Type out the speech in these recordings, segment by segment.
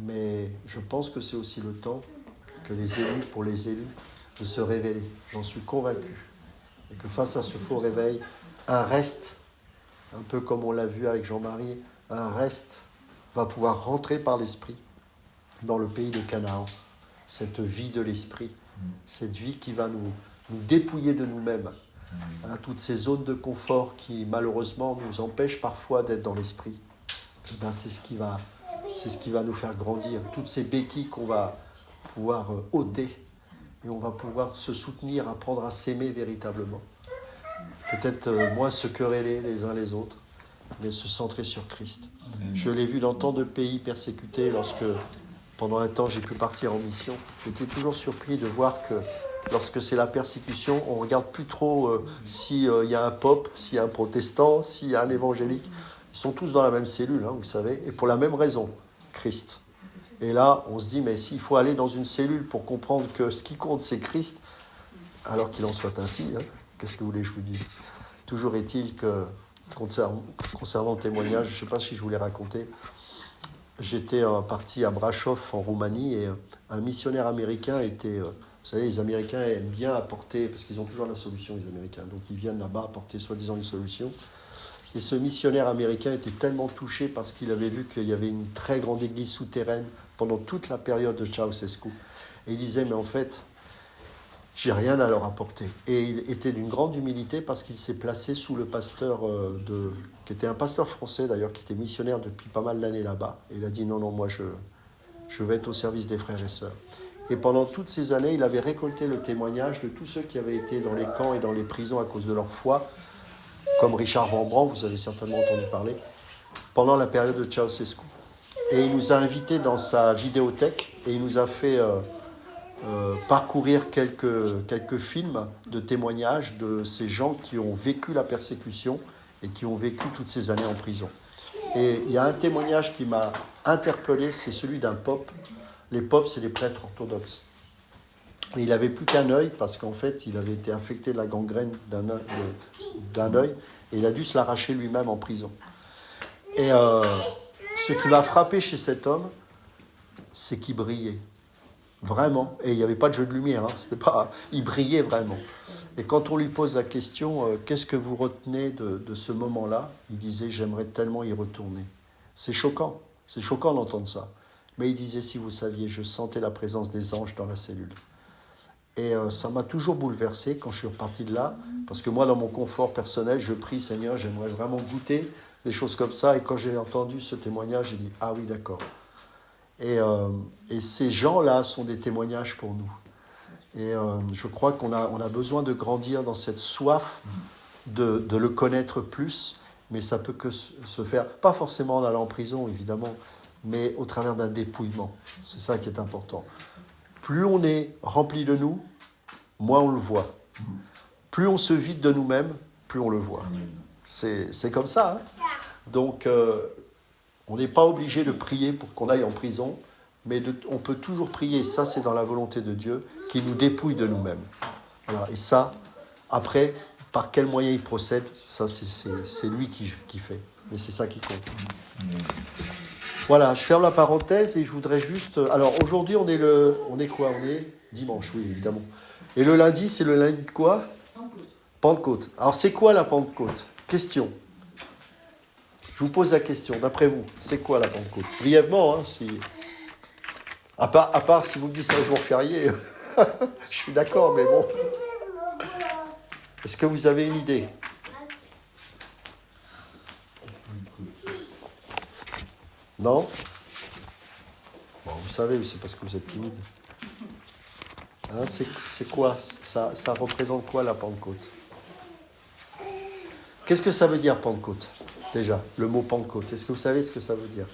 Mais je pense que c'est aussi le temps que pour les élus, de se révéler. J'en suis convaincu. Et que face à ce faux réveil, un reste, un peu comme on l'a vu avec Jean-Marie, un reste va pouvoir rentrer par l'esprit dans le pays de Canaan. Cette vie de l'esprit, cette vie qui va nous dépouiller de nous-mêmes. Hein, toutes ces zones de confort qui malheureusement nous empêchent parfois d'être dans l'esprit. Ben, c'est ce qui va nous faire grandir. Toutes ces béquilles qu'on va pouvoir ôter et on va pouvoir se soutenir, apprendre à s'aimer véritablement. Peut-être moins se quereller les uns les autres, mais se centrer sur Christ. Je l'ai vu dans tant de pays persécutés lorsque, pendant un temps, j'ai pu partir en mission. J'étais toujours surpris de voir que lorsque c'est la persécution, on ne regarde plus trop s'il y a un pope, s'il y a un protestant, s'il y a un évangélique. Ils sont tous dans la même cellule, hein, vous savez, et pour la même raison, Christ. Et là, on se dit, mais s'il faut aller dans une cellule pour comprendre que ce qui compte, c'est Christ, alors qu'il en soit ainsi, hein, qu'est-ce que vous voulez que je vous dise ? Toujours est-il que, concernant le témoignage, je ne sais pas si je vous l'ai raconté, j'étais parti à Brașov en Roumanie et un missionnaire américain était... vous savez, les Américains aiment bien apporter, parce qu'ils ont toujours la solution, les Américains, donc ils viennent là-bas apporter soi-disant une solution. Et ce missionnaire américain était tellement touché parce qu'il avait vu qu'il y avait une très grande église souterraine pendant toute la période de Ceausescu. Et il disait, mais en fait, j'ai rien à leur apporter. Et il était d'une grande humilité parce qu'il s'est placé sous le pasteur, qui était un pasteur français d'ailleurs, qui était missionnaire depuis pas mal d'années là-bas. Et il a dit, non, moi je vais être au service des frères et sœurs. Et pendant toutes ces années, il avait récolté le témoignage de tous ceux qui avaient été dans les camps et dans les prisons à cause de leur foi, comme Richard Van Brand, vous avez certainement entendu parler, pendant la période de Ceausescu. Et il nous a invités dans sa vidéothèque et il nous a fait parcourir quelques films de témoignages de ces gens qui ont vécu la persécution et qui ont vécu toutes ces années en prison. Et il y a un témoignage qui m'a interpellé, c'est celui d'un pope. Les popes, c'est les prêtres orthodoxes. Et il n'avait plus qu'un œil, parce qu'en fait, il avait été infecté de la gangrène d'un œil, et il a dû se l'arracher lui-même en prison. Et ce qui m'a frappé chez cet homme, c'est qu'il brillait. Vraiment. Et il n'y avait pas de jeu de lumière, hein. Il brillait vraiment. Et quand on lui pose la question, qu'est-ce que vous retenez de ce moment-là ? Il disait, j'aimerais tellement y retourner. C'est choquant d'entendre ça. Mais il disait, si vous saviez, je sentais la présence des anges dans la cellule. Et ça m'a toujours bouleversé quand je suis reparti de là, parce que moi, dans mon confort personnel, je prie, Seigneur, j'aimerais vraiment goûter des choses comme ça. Et quand j'ai entendu ce témoignage, j'ai dit, ah oui, d'accord. Et ces gens-là sont des témoignages pour nous. Et je crois qu'on a besoin de grandir dans cette soif de le connaître plus, mais ça peut que se faire, pas forcément en allant en prison, évidemment, mais au travers d'un dépouillement. C'est ça qui est important. Plus on est rempli de nous, moins on le voit. Plus on se vide de nous-mêmes, plus on le voit. C'est comme ça. Hein. Donc, on n'est pas obligé de prier pour qu'on aille en prison, mais on peut toujours prier, ça c'est dans la volonté de Dieu, qui nous dépouille de nous-mêmes. Voilà. Et ça, après, par quel moyen il procède, ça c'est lui qui fait. Mais c'est ça qui compte. Voilà, je ferme la parenthèse et je voudrais juste... Alors aujourd'hui, on est quoi ? On est dimanche, oui, évidemment. Et le lundi, c'est le lundi de quoi ? Pentecôte. Alors c'est quoi la Pentecôte ? Question. Je vous pose la question, d'après vous, c'est quoi la Pentecôte ? Brièvement, hein, si... à part si vous me dites c'est un jour férié, je suis d'accord, mais bon. Est-ce que vous avez une idée ? Non ? Bon, vous savez, c'est parce que vous êtes timide. Hein, c'est quoi ? Ça représente quoi la Pentecôte ? Qu'est-ce que ça veut dire Pentecôte ? Déjà, le mot Pentecôte. Est-ce que vous savez ce que ça veut dire ?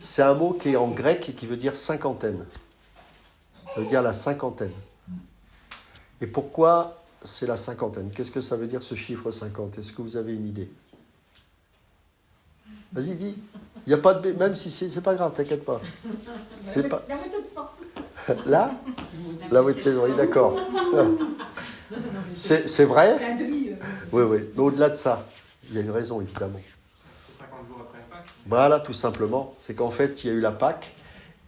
C'est un mot qui est en grec et qui veut dire cinquantaine. Ça veut dire la cinquantaine. Et pourquoi c'est la cinquantaine ? Qu'est-ce que ça veut dire ce chiffre 50 ? Est-ce que vous avez une idée ? Vas-y, dis. Il n'y a pas de... Même si c'est pas grave, t'inquiète pas. C'est pas... Là ? La moitié de saison, oui, d'accord. C'est vrai ? Oui. Mais au-delà de ça, il y a une raison, évidemment. C'est 50 jours après Pâques. Voilà, tout simplement. C'est qu'en fait, il y a eu la Pâque.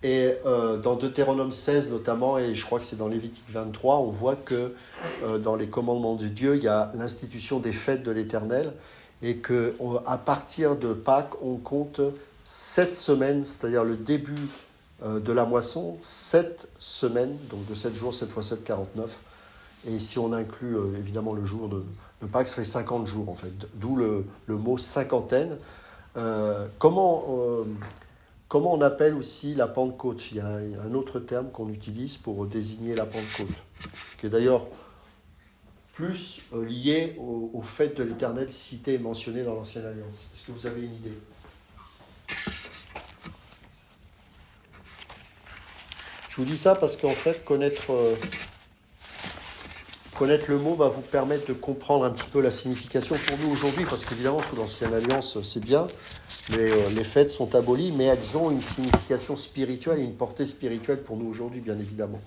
Et dans Deutéronome 16 notamment, et je crois que c'est dans Lévitique 23, on voit que dans les commandements de Dieu, il y a l'institution des fêtes de l'Éternel. Et qu'à partir de Pâques, on compte 7 semaines, c'est-à-dire le début de la moisson, 7 semaines, donc de 7 jours, 7 fois 7, 49. Et si on inclut évidemment le jour de Pâques, ça fait 50 jours en fait, d'où le mot cinquantaine. Comment on appelle aussi la Pentecôte? Il y a un autre terme qu'on utilise pour désigner la Pentecôte, qui est d'ailleurs plus lié au fait de l'Éternel cité et mentionné dans l'Ancienne Alliance. Est-ce que vous avez une idée? Je vous dis ça parce qu'en fait, connaître le mot va vous permettre de comprendre un petit peu la signification pour nous aujourd'hui, parce qu'évidemment, sous l'Ancienne Alliance, c'est bien, mais les fêtes sont abolies, mais elles ont une signification spirituelle et une portée spirituelle pour nous aujourd'hui, bien évidemment.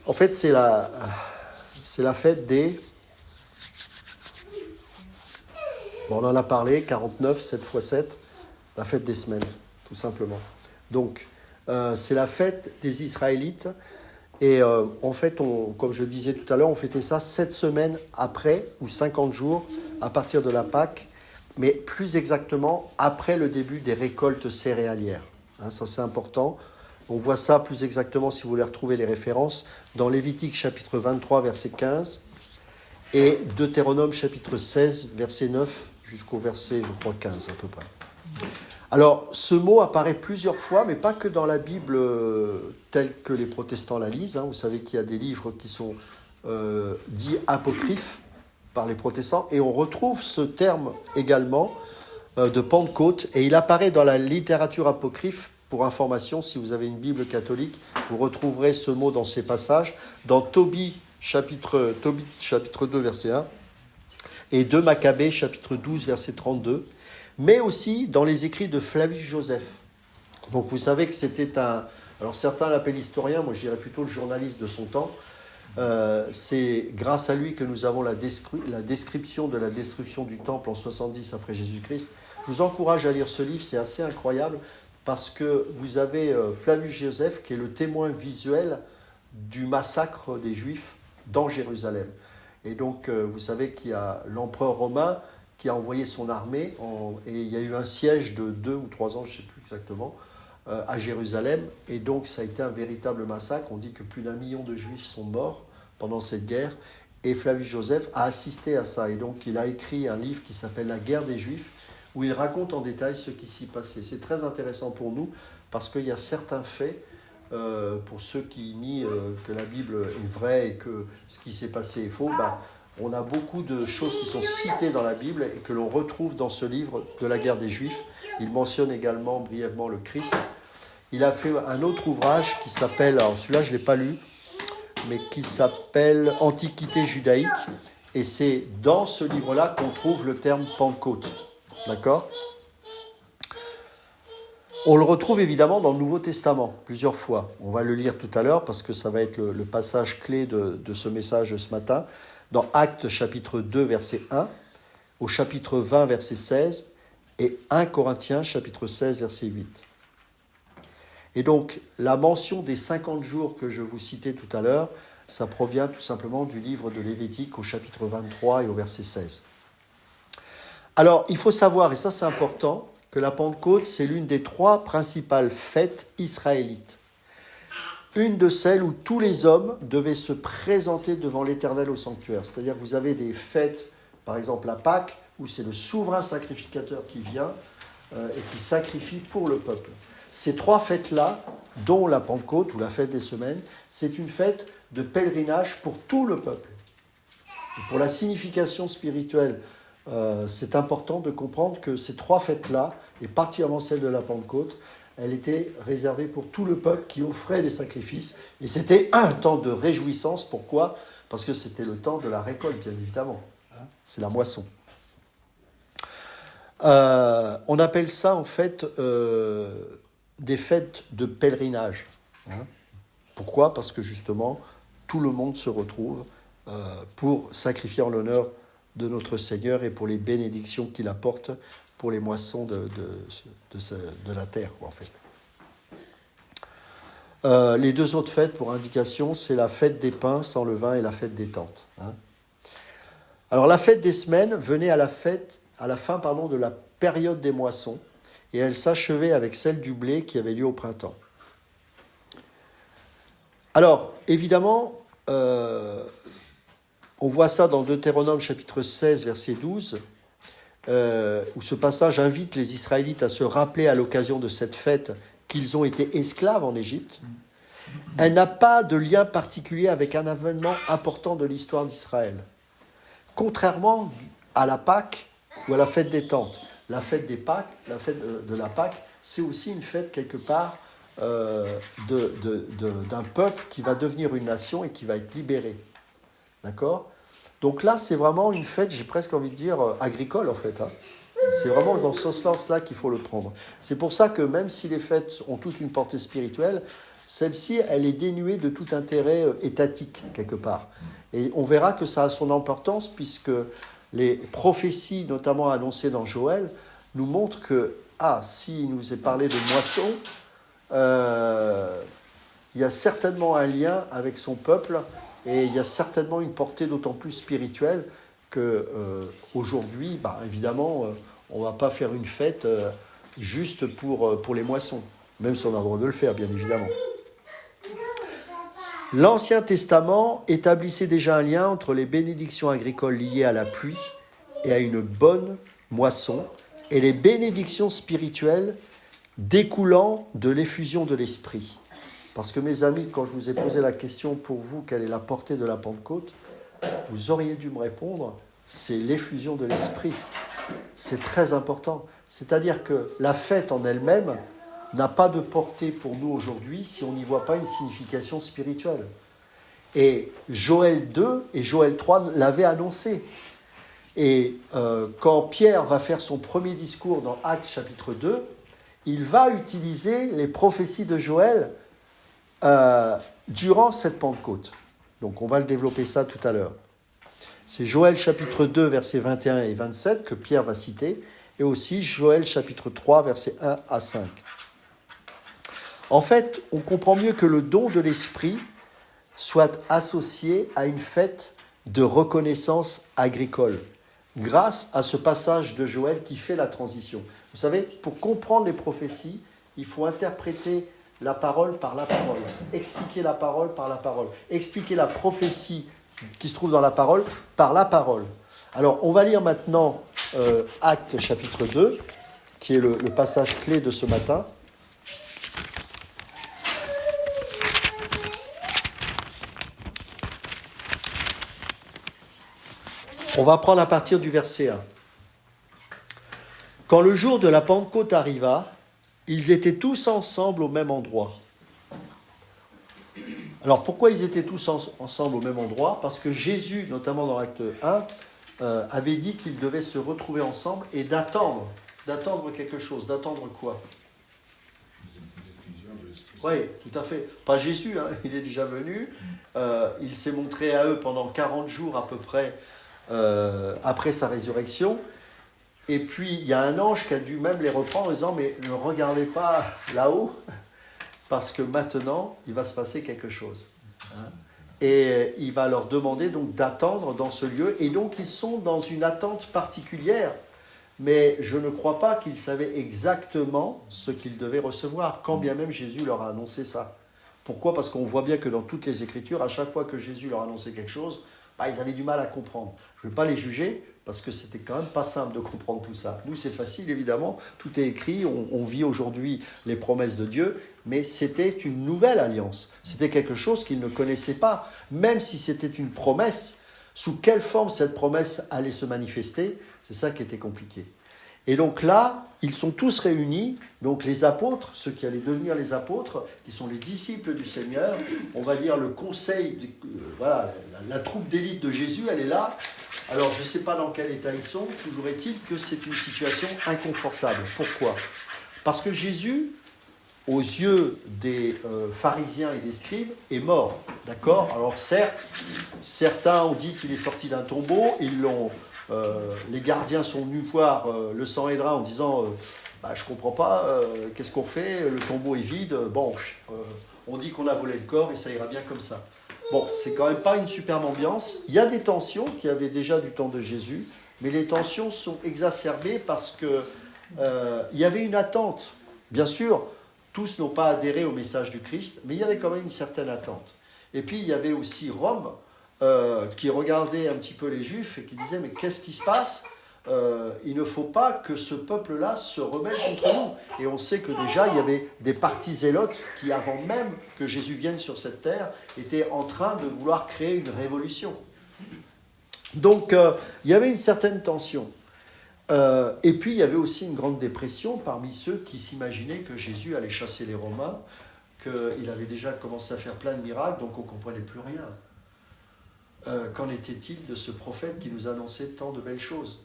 En fait, c'est la fête des... Bon, on en a parlé, 49, 7 x 7, la fête des semaines, tout simplement. Donc, c'est la fête des Israélites. Et en fait, comme je disais tout à l'heure, on fêtait ça 7 semaines après, ou 50 jours, à partir de la Pâque, mais plus exactement après le début des récoltes céréalières. Hein, ça, c'est important. On voit ça plus exactement, si vous voulez retrouver les références, dans Lévitique chapitre 23, verset 15, et Deutéronome chapitre 16, verset 9, jusqu'au verset, je crois, 15 à peu près. Alors, ce mot apparaît plusieurs fois, mais pas que dans la Bible telle que les protestants la lisent. Hein. Vous savez qu'il y a des livres qui sont dits apocryphes par les protestants, et on retrouve ce terme également de Pentecôte, et il apparaît dans la littérature apocryphe. Pour information, si vous avez une Bible catholique, vous retrouverez ce mot dans ces passages, dans Tobie chapitre 2, verset 1, et 2 Maccabées, chapitre 12, verset 32, mais aussi dans les écrits de Flavius Joseph. Donc vous savez que c'était alors certains l'appellent historien, moi je dirais plutôt le journaliste de son temps. C'est grâce à lui que nous avons la description de la destruction du temple en 70 après Jésus-Christ. Je vous encourage à lire ce livre, c'est assez incroyable, parce que vous avez Flavius Joseph qui est le témoin visuel du massacre des Juifs dans Jérusalem. Et donc vous savez qu'il y a l'empereur romain qui a envoyé son armée, et il y a eu un siège de 2 ou 3 ans, je ne sais plus exactement, à Jérusalem, et donc ça a été un véritable massacre. On dit que plus d'1 million de Juifs sont morts pendant cette guerre, et Flavius Joseph a assisté à ça, et donc il a écrit un livre qui s'appelle « La guerre des Juifs », où il raconte en détail ce qui s'y passait. C'est très intéressant pour nous, parce qu'il y a certains faits, pour ceux qui nient que la Bible est vraie et que ce qui s'est passé est faux, on a beaucoup de choses qui sont citées dans la Bible et que l'on retrouve dans ce livre de la guerre des Juifs. Il mentionne également brièvement le Christ. Il a fait un autre ouvrage qui s'appelle, alors celui-là je ne l'ai pas lu, mais qui s'appelle « Antiquité judaïque ». Et c'est dans ce livre-là qu'on trouve le terme Pentecôte. D'accord ? On le retrouve évidemment dans le Nouveau Testament, plusieurs fois. On va le lire tout à l'heure parce que ça va être le passage clé de ce message ce matin. Dans Actes chapitre 2, verset 1, au chapitre 20, verset 16, et 1 Corinthiens chapitre 16, verset 8. Et donc, la mention des 50 jours que je vous citais tout à l'heure, ça provient tout simplement du livre de Lévitique au chapitre 23 et au verset 16. Alors, il faut savoir, et ça c'est important, que la Pentecôte, c'est l'une des 3 principales fêtes israélites. Une de celles où tous les hommes devaient se présenter devant l'Éternel au sanctuaire. C'est-à-dire que vous avez des fêtes, par exemple la Pâque, où c'est le souverain sacrificateur qui vient et qui sacrifie pour le peuple. Ces 3 fêtes-là, dont la Pentecôte ou la fête des semaines, c'est une fête de pèlerinage pour tout le peuple. Et pour la signification spirituelle, c'est important de comprendre que ces 3 fêtes-là, et particulièrement celle de la Pentecôte, elle était réservée pour tout le peuple qui offrait des sacrifices. Et c'était un temps de réjouissance. Pourquoi ? Parce que c'était le temps de la récolte, bien évidemment. C'est la moisson. On appelle ça, en fait, des fêtes de pèlerinage. Pourquoi ? Parce que, justement, tout le monde se retrouve pour sacrifier en l'honneur de notre Seigneur et pour les bénédictions qu'il apporte pour les moissons de la terre, quoi, en fait. Les deux autres fêtes, pour indication, c'est la fête des pains sans levain et la fête des tentes. Hein. Alors la fête des semaines venait à la fin de la période des moissons, et elle s'achevait avec celle du blé qui avait lieu au printemps. Alors, évidemment, on voit ça dans Deutéronome chapitre 16, verset 12, où ce passage invite les Israélites à se rappeler à l'occasion de cette fête qu'ils ont été esclaves en Égypte. Elle n'a pas de lien particulier avec un événement important de l'histoire d'Israël. Contrairement à la Pâque ou à la fête des tentes. La fête des Pâques, la fête de la Pâque, c'est aussi une fête quelque part d'un peuple qui va devenir une nation et qui va être libéré. D'accord ? Donc là, c'est vraiment une fête, j'ai presque envie de dire, agricole en fait. Hein. C'est vraiment dans ce sens-là qu'il faut le prendre. C'est pour ça que même si les fêtes ont toutes une portée spirituelle, celle-ci, elle est dénuée de tout intérêt étatique, quelque part. Et on verra que ça a son importance, puisque les prophéties, notamment annoncées dans Joël, nous montrent que, s'il nous est parlé de moisson, il y a certainement un lien avec son peuple, et il y a certainement une portée d'autant plus spirituelle qu'aujourd'hui, évidemment, on ne va pas faire une fête juste pour les moissons, même si on a le droit de le faire, bien évidemment. L'Ancien Testament établissait déjà un lien entre les bénédictions agricoles liées à la pluie et à une bonne moisson, et les bénédictions spirituelles découlant de l'effusion de l'Esprit. Parce que mes amis, quand je vous ai posé la question pour vous, quelle est la portée de la Pentecôte, vous auriez dû me répondre, c'est l'effusion de l'Esprit. C'est très important. C'est-à-dire que la fête en elle-même n'a pas de portée pour nous aujourd'hui si on n'y voit pas une signification spirituelle. Et Joël 2 et Joël 3 l'avaient annoncé. Et quand Pierre va faire son premier discours dans Actes chapitre 2, il va utiliser les prophéties de Joël durant cette Pentecôte. Donc on va le développer ça tout à l'heure. C'est Joël chapitre 2, versets 21 et 27 que Pierre va citer, et aussi Joël chapitre 3, versets 1 à 5. En fait, on comprend mieux que le don de l'Esprit soit associé à une fête de reconnaissance agricole, grâce à ce passage de Joël qui fait la transition. Vous savez, pour comprendre les prophéties, il faut interpréter la parole par la parole, expliquer la parole par la parole, expliquer la prophétie qui se trouve dans la parole par la parole. Alors, on va lire maintenant Actes chapitre 2, qui est le passage clé de ce matin. On va prendre à partir du verset 1. Quand le jour de la Pentecôte arriva, ils étaient tous ensemble au même endroit. Alors pourquoi ils étaient tous ensemble au même endroit ? Parce que Jésus, notamment dans l'acte 1, avait dit qu'ils devaient se retrouver ensemble et d'attendre quelque chose. D'attendre quoi ? Oui, tout à fait. Pas Jésus, hein, il est déjà venu. Il s'est montré à eux pendant 40 jours à peu près après sa résurrection. Et puis, il y a un ange qui a dû même les reprendre en disant « Mais ne regardez pas là-haut, parce que maintenant, il va se passer quelque chose. Hein » Et il va leur demander donc d'attendre dans ce lieu. Et donc, ils sont dans une attente particulière. Mais je ne crois pas qu'ils savaient exactement ce qu'ils devaient recevoir, quand bien même Jésus leur a annoncé ça. Pourquoi ? Parce qu'on voit bien que dans toutes les Écritures, à chaque fois que Jésus leur annonçait quelque chose, ils avaient du mal à comprendre. Je ne vais pas les juger, parce que c'était quand même pas simple de comprendre tout ça. Nous, c'est facile, évidemment, tout est écrit, on vit aujourd'hui les promesses de Dieu, mais c'était une nouvelle alliance. C'était quelque chose qu'ils ne connaissaient pas. Même si c'était une promesse, sous quelle forme cette promesse allait se manifester, c'est ça qui était compliqué. Et donc là, ils sont tous réunis, donc les apôtres, ceux qui allaient devenir les apôtres, qui sont les disciples du Seigneur, on va dire le conseil, voilà, la troupe d'élite de Jésus, elle est là. Alors je ne sais pas dans quel état ils sont, toujours est-il que c'est une situation inconfortable. Pourquoi ? Parce que Jésus, aux yeux des pharisiens et des scribes, est mort. D'accord ? Alors certes, certains ont dit qu'il est sorti d'un tombeau, ils l'ont les gardiens sont venus voir le Sanhédrin en disant je comprends pas, qu'est-ce qu'on fait, le tombeau est vide, on dit qu'on a volé le corps et ça ira bien comme ça. Bon, c'est quand même pas une superbe ambiance. Il y a des tensions qui avaient déjà du temps de Jésus, mais les tensions sont exacerbées parce que il y avait une attente. Bien sûr, tous n'ont pas adhéré au message du Christ, mais il y avait quand même une certaine attente. Et puis il y avait aussi Rome qui regardait un petit peu les Juifs et qui disait mais qu'est-ce qui se passe ? Il ne faut pas que ce peuple-là se rebelle contre nous. Et on sait que déjà, il y avait des partis zélotes qui, avant même que Jésus vienne sur cette terre, étaient en train de vouloir créer une révolution. Donc, il y avait une certaine tension. Et puis, il y avait aussi une grande dépression parmi ceux qui s'imaginaient que Jésus allait chasser les Romains, qu'il avait déjà commencé à faire plein de miracles, donc on ne comprenait plus rien. Qu'en était-il de ce prophète qui nous annonçait tant de belles choses ?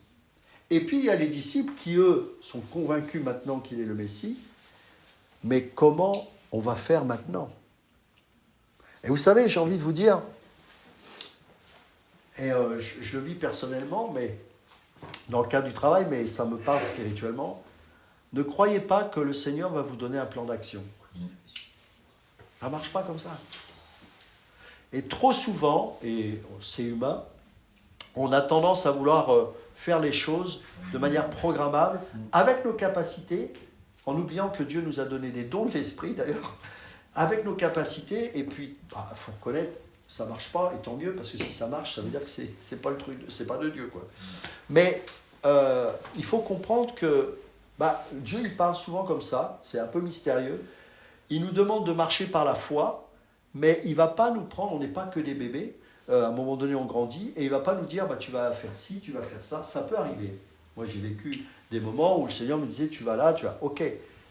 Et puis, il y a les disciples qui, eux, sont convaincus maintenant qu'il est le Messie. Mais comment on va faire maintenant ? Et vous savez, j'ai envie de vous dire, et je le vis personnellement, mais dans le cadre du travail, mais ça me parle spirituellement, ne croyez pas que le Seigneur va vous donner un plan d'action. Ça ne marche pas comme ça. Et trop souvent, et c'est humain, on a tendance à vouloir faire les choses de manière programmable, avec nos capacités, en oubliant que Dieu nous a donné des dons de l'esprit d'ailleurs, avec nos capacités, et puis, il faut reconnaître, ça ne marche pas, et tant mieux, parce que si ça marche, ça veut dire que c'est pas le truc, c'est pas de Dieu, quoi. Mais il faut comprendre que Dieu, il parle souvent comme ça, c'est un peu mystérieux, il nous demande de marcher par la foi, mais il ne va pas nous prendre, on n'est pas que des bébés, à un moment donné on grandit, et il ne va pas nous dire tu vas faire ci, tu vas faire ça, ça peut arriver. Moi j'ai vécu des moments où le Seigneur me disait tu vas là, tu vas, ok,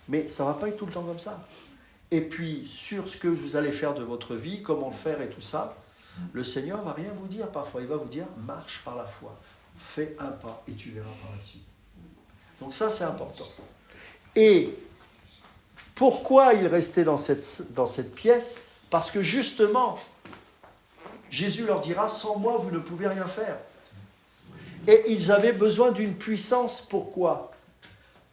mais ça ne va pas être tout le temps comme ça. Et puis sur ce que vous allez faire de votre vie, comment le faire et tout ça, le Seigneur ne va rien vous dire parfois, il va vous dire marche par la foi, fais un pas et tu verras par la suite. Donc ça c'est important. Et pourquoi il restait dans cette pièce ? Parce que justement, Jésus leur dira, sans moi, vous ne pouvez rien faire. Et ils avaient besoin d'une puissance. Pourquoi ?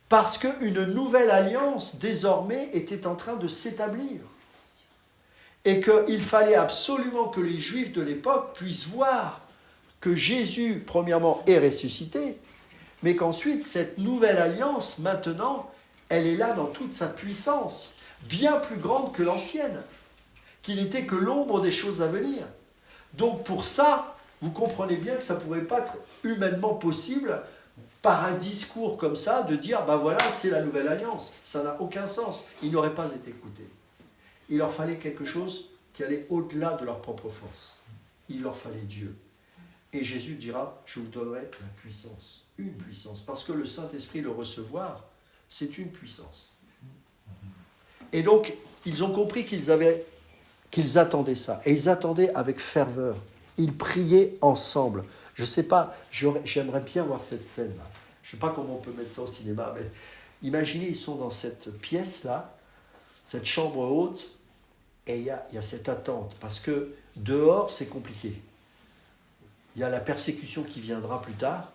Parce qu'une nouvelle alliance, désormais, était en train de s'établir. Et qu'il fallait absolument que les Juifs de l'époque puissent voir que Jésus, premièrement, est ressuscité, mais qu'ensuite, cette nouvelle alliance, maintenant, elle est là dans toute sa puissance, bien plus grande que l'ancienne, qui n'était que l'ombre des choses à venir. Donc pour ça, vous comprenez bien que ça ne pouvait pas être humainement possible, par un discours comme ça, de dire, voilà, c'est la nouvelle alliance. Ça n'a aucun sens. Ils n'auraient pas été écoutés. Il leur fallait quelque chose qui allait au-delà de leur propre force. Il leur fallait Dieu. Et Jésus dira, je vous donnerai la puissance. Une puissance. Parce que le Saint-Esprit, le recevoir, c'est une puissance. Et donc, ils ont compris qu'ils attendaient ça. Et ils attendaient avec ferveur. Ils priaient ensemble. Je ne sais pas, j'aimerais bien voir cette scène-là. Je ne sais pas comment on peut mettre ça au cinéma, mais imaginez, ils sont dans cette pièce-là, cette chambre haute, et il y a cette attente. Parce que dehors, c'est compliqué. Il y a la persécution qui viendra plus tard.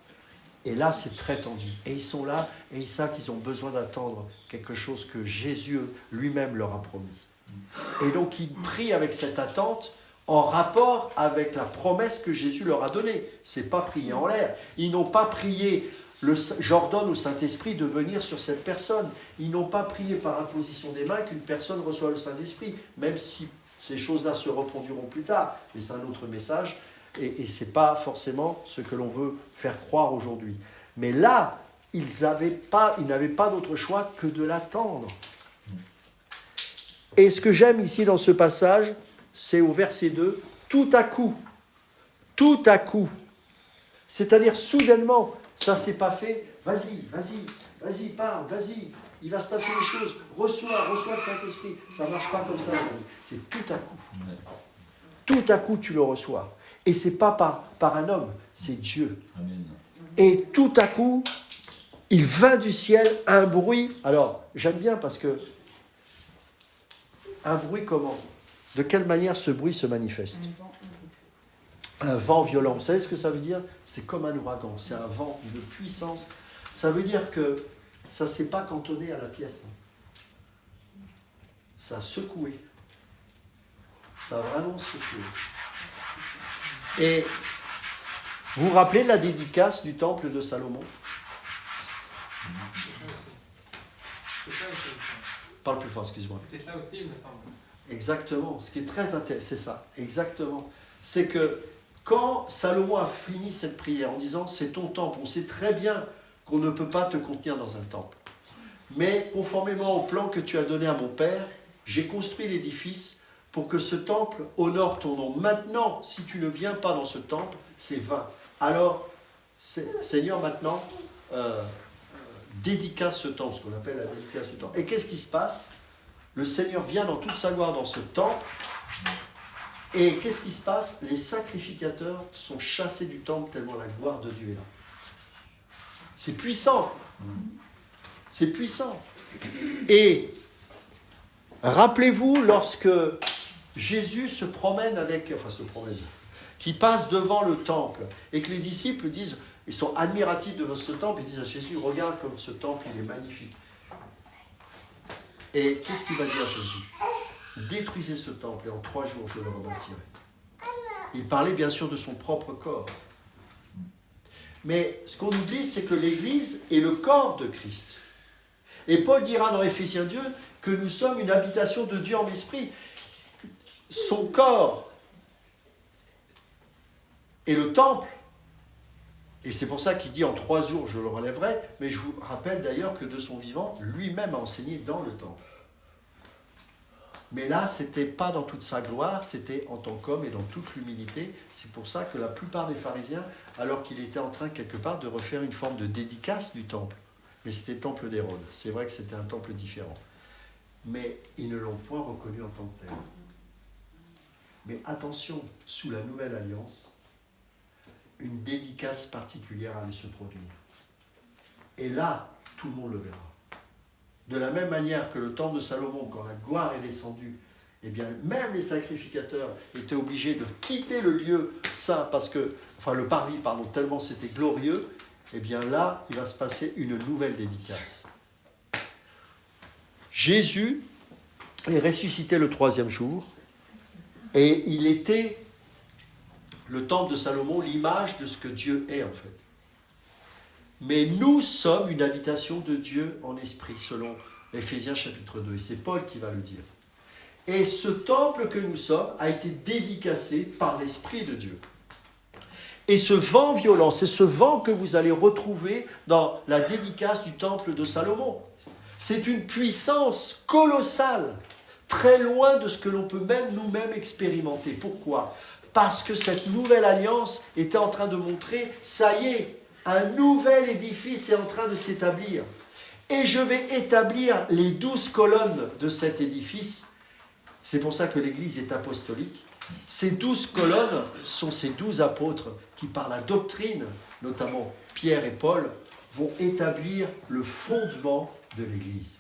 Et là, c'est très tendu. Et ils sont là, et ils savent qu'ils ont besoin d'attendre quelque chose que Jésus lui-même leur a promis. Et donc, ils prient avec cette attente en rapport avec la promesse que Jésus leur a donnée. Ce n'est pas prier en l'air. Ils n'ont pas prié, j'ordonne au Saint-Esprit de venir sur cette personne. Ils n'ont pas prié par imposition des mains qu'une personne reçoive le Saint-Esprit, même si ces choses-là se reproduiront plus tard. Mais c'est un autre message. Et ce n'est pas forcément ce que l'on veut faire croire aujourd'hui. Mais là, ils n'avaient pas d'autre choix que de l'attendre. Et ce que j'aime ici dans ce passage, c'est au verset 2, tout à coup, c'est-à-dire soudainement, ça ne s'est pas fait, vas-y, parle, vas-y, il va se passer des choses, reçois le Saint-Esprit. Ça ne marche pas comme ça, c'est tout à coup. Tout à coup, tu le reçois. Et ce n'est pas par un homme, c'est Dieu. Amen. Et tout à coup, il vint du ciel un bruit. Alors, j'aime bien parce que un bruit comment ? De quelle manière ce bruit se manifeste ? un vent violent. Vous savez ce que ça veut dire? C'est comme un ouragan, c'est un vent de puissance. Ça veut dire que ça ne s'est pas cantonné à la pièce. Ça a secoué. Ça a vraiment secoué. Et vous vous rappelez de la dédicace du temple de Salomon? Parle plus fort, excuse-moi. C'est ça aussi, il me semble. Exactement. Ce qui est très intéressant, c'est ça. Exactement. C'est que quand Salomon a fini cette prière en disant « C'est ton temple », on sait très bien qu'on ne peut pas te contenir dans un temple. Mais conformément au plan que tu as donné à mon père, j'ai construit l'édifice pour que ce temple honore ton nom. Maintenant, si tu ne viens pas dans ce temple, c'est vain. Alors, Seigneur, maintenant, dédicace ce temple, ce qu'on appelle la dédicace du temple. Et qu'est-ce qui se passe? Le Seigneur vient dans toute sa gloire dans ce temple. Et qu'est-ce qui se passe? Les sacrificateurs sont chassés du temple tellement la gloire de Dieu est là. C'est puissant. C'est puissant. Et rappelez-vous, lorsque Jésus se promène qui passe devant le temple, et que les disciples disent, ils sont admiratifs de ce temple, ils disent à Jésus, regarde comme ce temple, il est magnifique. Et qu'est-ce qu'il va dire Jésus? Détruisez ce temple et en 3 jours je le rebâtirai. Il parlait bien sûr de son propre corps. Mais ce qu'on oublie, c'est que l'Église est le corps de Christ. Et Paul dira dans Éphésiens 2 que nous sommes une habitation de Dieu en esprit. Son corps est le temple. Et c'est pour ça qu'il dit en 3 jours je le relèverai. Mais je vous rappelle d'ailleurs que de son vivant, lui-même a enseigné dans le temple. Mais là, ce n'était pas dans toute sa gloire, c'était en tant qu'homme et dans toute l'humilité. C'est pour ça que la plupart des pharisiens, alors qu'il était en train quelque part de refaire une forme de dédicace du temple, mais c'était le temple d'Hérode, c'est vrai que c'était un temple différent, mais ils ne l'ont point reconnu en tant que tel. Mais attention, sous la nouvelle alliance, une dédicace particulière allait se produire. Et là, tout le monde le verra. De la même manière que le temple de Salomon, quand la gloire est descendue, eh bien, même les sacrificateurs étaient obligés de quitter le lieu saint, le parvis, tellement c'était glorieux, eh bien là, il va se passer une nouvelle dédicace. Jésus est ressuscité le 3e jour, et il était, le temple de Salomon, l'image de ce que Dieu est en fait. Mais nous sommes une habitation de Dieu en esprit, selon Éphésiens chapitre 2. Et c'est Paul qui va le dire. Et ce temple que nous sommes a été dédicacé par l'Esprit de Dieu. Et ce vent violent, c'est ce vent que vous allez retrouver dans la dédicace du temple de Salomon. C'est une puissance colossale, très loin de ce que l'on peut même nous-mêmes expérimenter. Pourquoi? Parce que cette nouvelle alliance était en train de montrer, ça y est, un nouvel édifice est en train de s'établir. Et je vais établir les 12 colonnes de cet édifice. C'est pour ça que l'Église est apostolique. Ces 12 colonnes sont ces 12 apôtres qui, par la doctrine, notamment Pierre et Paul, vont établir le fondement de l'Église.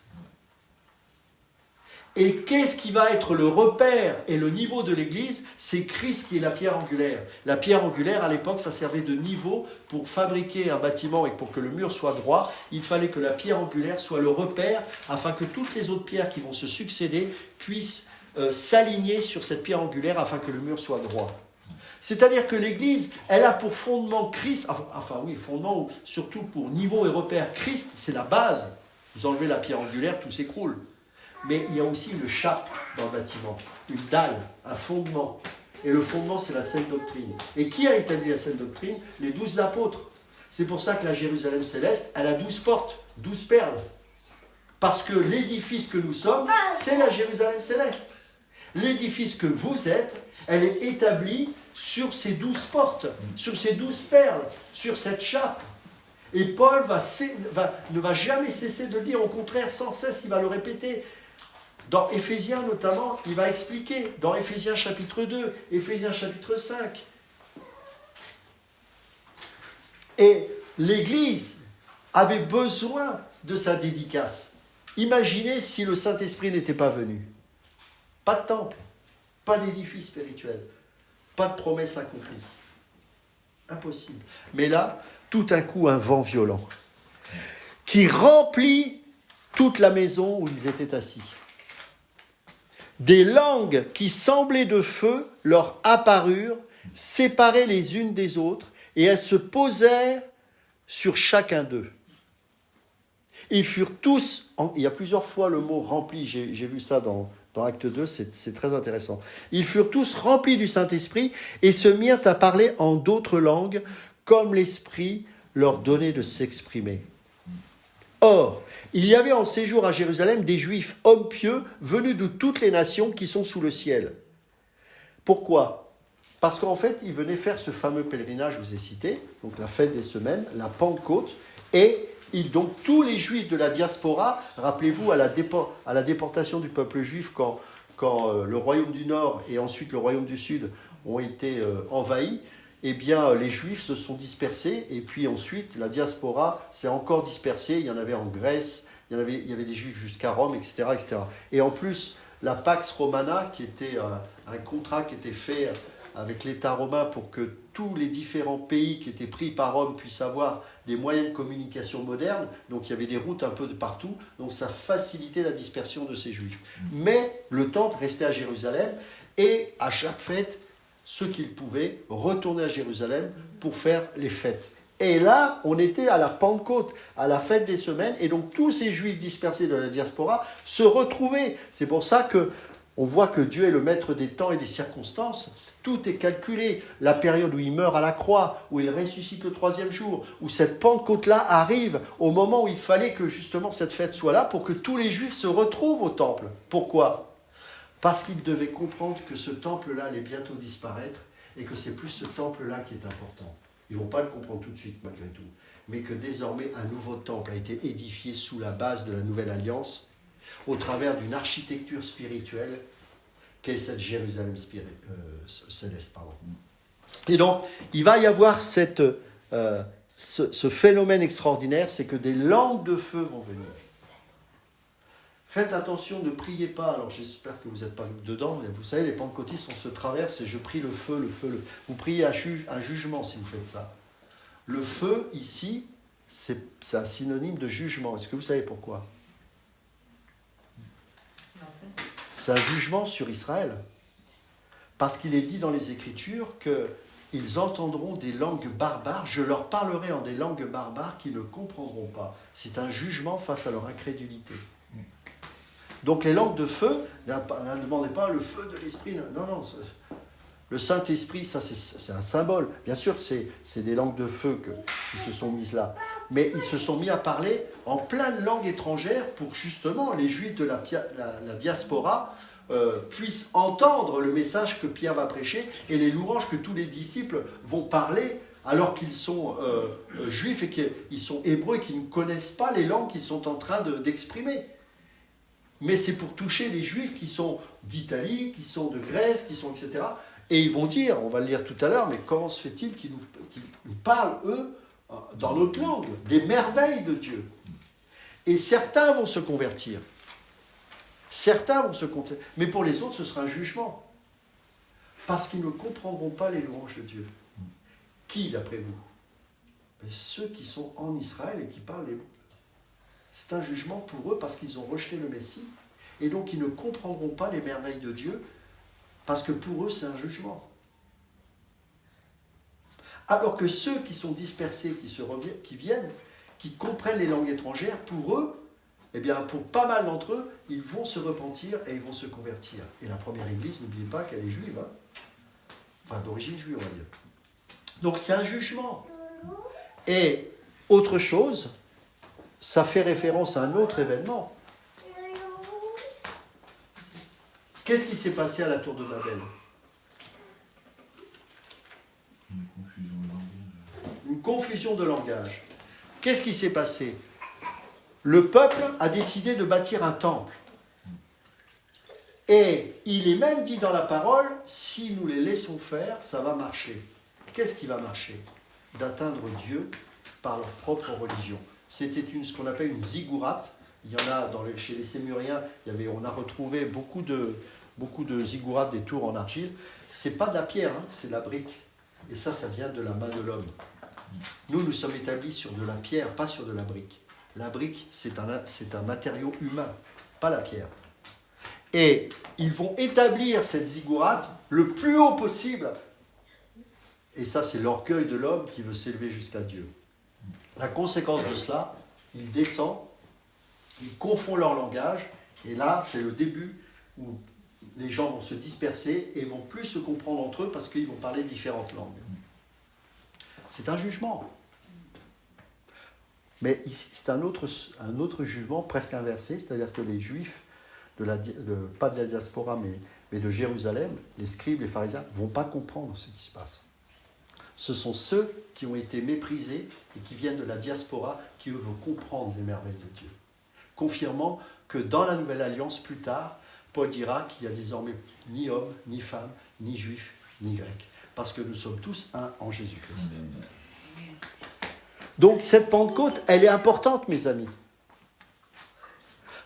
Et qu'est-ce qui va être le repère et le niveau de l'Église? C'est Christ qui est la pierre angulaire. La pierre angulaire, à l'époque, ça servait de niveau pour fabriquer un bâtiment et pour que le mur soit droit. Il fallait que la pierre angulaire soit le repère afin que toutes les autres pierres qui vont se succéder puissent s'aligner sur cette pierre angulaire afin que le mur soit droit. C'est-à-dire que l'Église, elle a pour fondement Christ, fondement ou surtout pour niveau et repère Christ, c'est la base. Vous enlevez la pierre angulaire, tout s'écroule. Mais il y a aussi une chape dans le bâtiment, une dalle, un fondement. Et le fondement, c'est la saine doctrine. Et qui a établi la saine doctrine? Les 12 apôtres. C'est pour ça que la Jérusalem céleste, elle a 12 portes, 12 perles. Parce que l'édifice que nous sommes, c'est la Jérusalem céleste. L'édifice que vous êtes, elle est établie sur ces 12 portes, sur ces 12 perles, sur cette chape. Et Paul ne va jamais cesser de le dire, au contraire, sans cesse, il va le répéter. Dans Éphésiens notamment, il va expliquer, dans Éphésiens chapitre 2, Éphésiens chapitre 5. Et l'Église avait besoin de sa dédicace. Imaginez si le Saint-Esprit n'était pas venu. Pas de temple, pas d'édifice spirituel, pas de promesse accomplie. Impossible. Mais là, tout à coup, un vent violent qui remplit toute la maison où ils étaient assis. Des langues qui semblaient de feu leur apparurent, séparées les unes des autres, et elles se posèrent sur chacun d'eux. Ils furent tous, il y a plusieurs fois le mot rempli, j'ai vu ça dans Acte 2, c'est très intéressant. Ils furent tous remplis du Saint-Esprit et se mirent à parler en d'autres langues, comme l'Esprit leur donnait de s'exprimer. Or, il y avait en séjour à Jérusalem des Juifs, hommes pieux, venus de toutes les nations qui sont sous le ciel. Pourquoi ? Parce qu'en fait, ils venaient faire ce fameux pèlerinage, je vous ai cité, donc la fête des semaines, la Pentecôte, et donc tous les Juifs de la diaspora, rappelez-vous à la déportation du peuple juif quand le royaume du Nord et ensuite le royaume du Sud ont été envahis, eh bien les Juifs se sont dispersés et puis ensuite la diaspora s'est encore dispersée. Il y en avait en Grèce, il y avait des Juifs jusqu'à Rome, etc., etc. Et en plus, la Pax Romana, qui était un contrat qui était fait avec l'État romain pour que tous les différents pays qui étaient pris par Rome puissent avoir des moyens de communication modernes. Donc il y avait des routes un peu de partout. Donc ça facilitait la dispersion de ces Juifs. Mais le temple restait à Jérusalem et à chaque fête, ceux qui le pouvaient retournaient à Jérusalem pour faire les fêtes. Et là, on était à la Pentecôte, à la fête des semaines, et donc tous ces Juifs dispersés de la diaspora se retrouvaient. C'est pour ça que on voit que Dieu est le maître des temps et des circonstances. Tout est calculé. La période où il meurt à la croix, où il ressuscite le troisième jour, où cette Pentecôte-là arrive au moment où il fallait que justement cette fête soit là pour que tous les Juifs se retrouvent au temple. Pourquoi ? Parce qu'ils devaient comprendre que ce temple-là allait bientôt disparaître et que c'est plus ce temple-là qui est important. Ils ne vont pas le comprendre tout de suite malgré tout. Mais que désormais un nouveau temple a été édifié sous la base de la nouvelle alliance au travers d'une architecture spirituelle qu'est cette Jérusalem céleste. Et donc, il va y avoir ce phénomène extraordinaire, c'est que des langues de feu vont venir. Faites attention, ne priez pas. Alors, j'espère que vous n'êtes pas dedans. Vous savez, les pentecôtistes, on se traverse et je prie le feu, le feu, le feu. Vous priez un jugement si vous faites ça. Le feu, ici, c'est un synonyme de jugement. Est-ce que vous savez pourquoi ? C'est un jugement sur Israël. Parce qu'il est dit dans les Écritures qu'ils entendront des langues barbares. Je leur parlerai en des langues barbares qu'ils ne comprendront pas. C'est un jugement face à leur incrédulité. Donc les langues de feu, ne demandez pas le feu de l'esprit. Non. Le Saint-Esprit, ça c'est un symbole. Bien sûr, c'est des langues de feu qui se sont mises là. Mais ils se sont mis à parler en plein de langues étrangères pour justement les Juifs de la diaspora puissent entendre le message que Pierre va prêcher et les louanges que tous les disciples vont parler alors qu'ils sont juifs et qu'ils sont hébreux et qu'ils ne connaissent pas les langues qu'ils sont en train d'exprimer. Mais c'est pour toucher les Juifs qui sont d'Italie, qui sont de Grèce, qui sont etc. Et ils vont dire, on va le lire tout à l'heure, mais comment se fait-il qu'ils nous parlent, eux, dans notre langue, des merveilles de Dieu ? Et certains vont se convertir. Mais pour les autres, ce sera un jugement. Parce qu'ils ne comprendront pas les louanges de Dieu. Qui, d'après vous ? Ceux qui sont en Israël et qui parlent l'hébreu. C'est un jugement pour eux parce qu'ils ont rejeté le Messie. Et donc, ils ne comprendront pas les merveilles de Dieu parce que pour eux, c'est un jugement. Alors que ceux qui sont dispersés, qui viennent, qui comprennent les langues étrangères, pour eux, eh bien, pour pas mal d'entre eux, ils vont se repentir et ils vont se convertir. Et la première église, n'oubliez pas qu'elle est juive. Enfin, d'origine juive, on va dire. Donc, c'est un jugement. Et autre chose, ça fait référence à un autre événement. Qu'est-ce qui s'est passé à la tour de Babel ? Une confusion de langage. Qu'est-ce qui s'est passé ? Le peuple a décidé de bâtir un temple. Et il est même dit dans la parole, si nous les laissons faire, ça va marcher. Qu'est-ce qui va marcher ? D'atteindre Dieu par leur propre religion. C'était ce qu'on appelle une ziggourate. Il y en a chez les Sémuriens, on a retrouvé beaucoup de ziggourates, des tours en argile. C'est pas de la pierre, c'est de la brique. Et ça vient de la main de l'homme. Nous sommes établis sur de la pierre, pas sur de la brique. La brique, c'est un matériau humain, pas la pierre. Et ils vont établir cette ziggourate le plus haut possible. Et ça, c'est l'orgueil de l'homme qui veut s'élever jusqu'à Dieu. La conséquence de cela, il descend, ils confondent leur langage, et là, c'est le début où les gens vont se disperser et vont plus se comprendre entre eux parce qu'ils vont parler différentes langues. C'est un jugement. Mais ici, c'est un autre jugement presque inversé, c'est-à-dire que les Juifs, pas de la diaspora, mais de Jérusalem, les scribes, les pharisiens, ne vont pas comprendre ce qui se passe. Ce sont ceux qui ont été méprisés et qui viennent de la diaspora qui, eux, vont comprendre les merveilles de Dieu. Confirmant que dans la Nouvelle Alliance, plus tard, Paul dira qu'il n'y a désormais ni homme, ni femme, ni juif, ni grec. Parce que nous sommes tous un en Jésus-Christ. Donc cette Pentecôte, elle est importante, mes amis.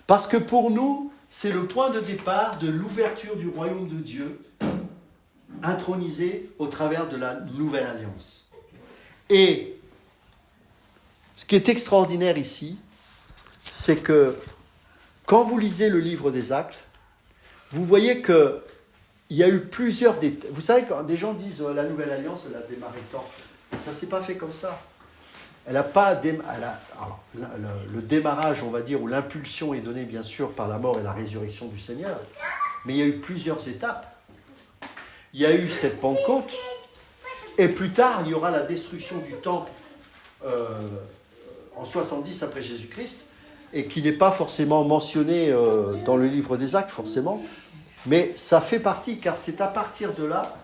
Parce que pour nous, c'est le point de départ de l'ouverture du royaume de Dieu, intronisé au travers de la Nouvelle Alliance. Et ce qui est extraordinaire ici, c'est que quand vous lisez le livre des Actes, vous voyez qu'il y a eu plusieurs détails. Vous savez, quand des gens disent la Nouvelle Alliance, elle a démarré quand ? Ça ne s'est pas fait comme ça. Elle n'a pas le démarrage, on va dire, ou l'impulsion est donnée, bien sûr, par la mort et la résurrection du Seigneur. Mais il y a eu plusieurs étapes. Il y a eu cette Pentecôte, et plus tard, il y aura la destruction du temple en 70 après Jésus-Christ, et qui n'est pas forcément mentionné dans le livre des Actes, forcément, mais ça fait partie, car c'est à partir de là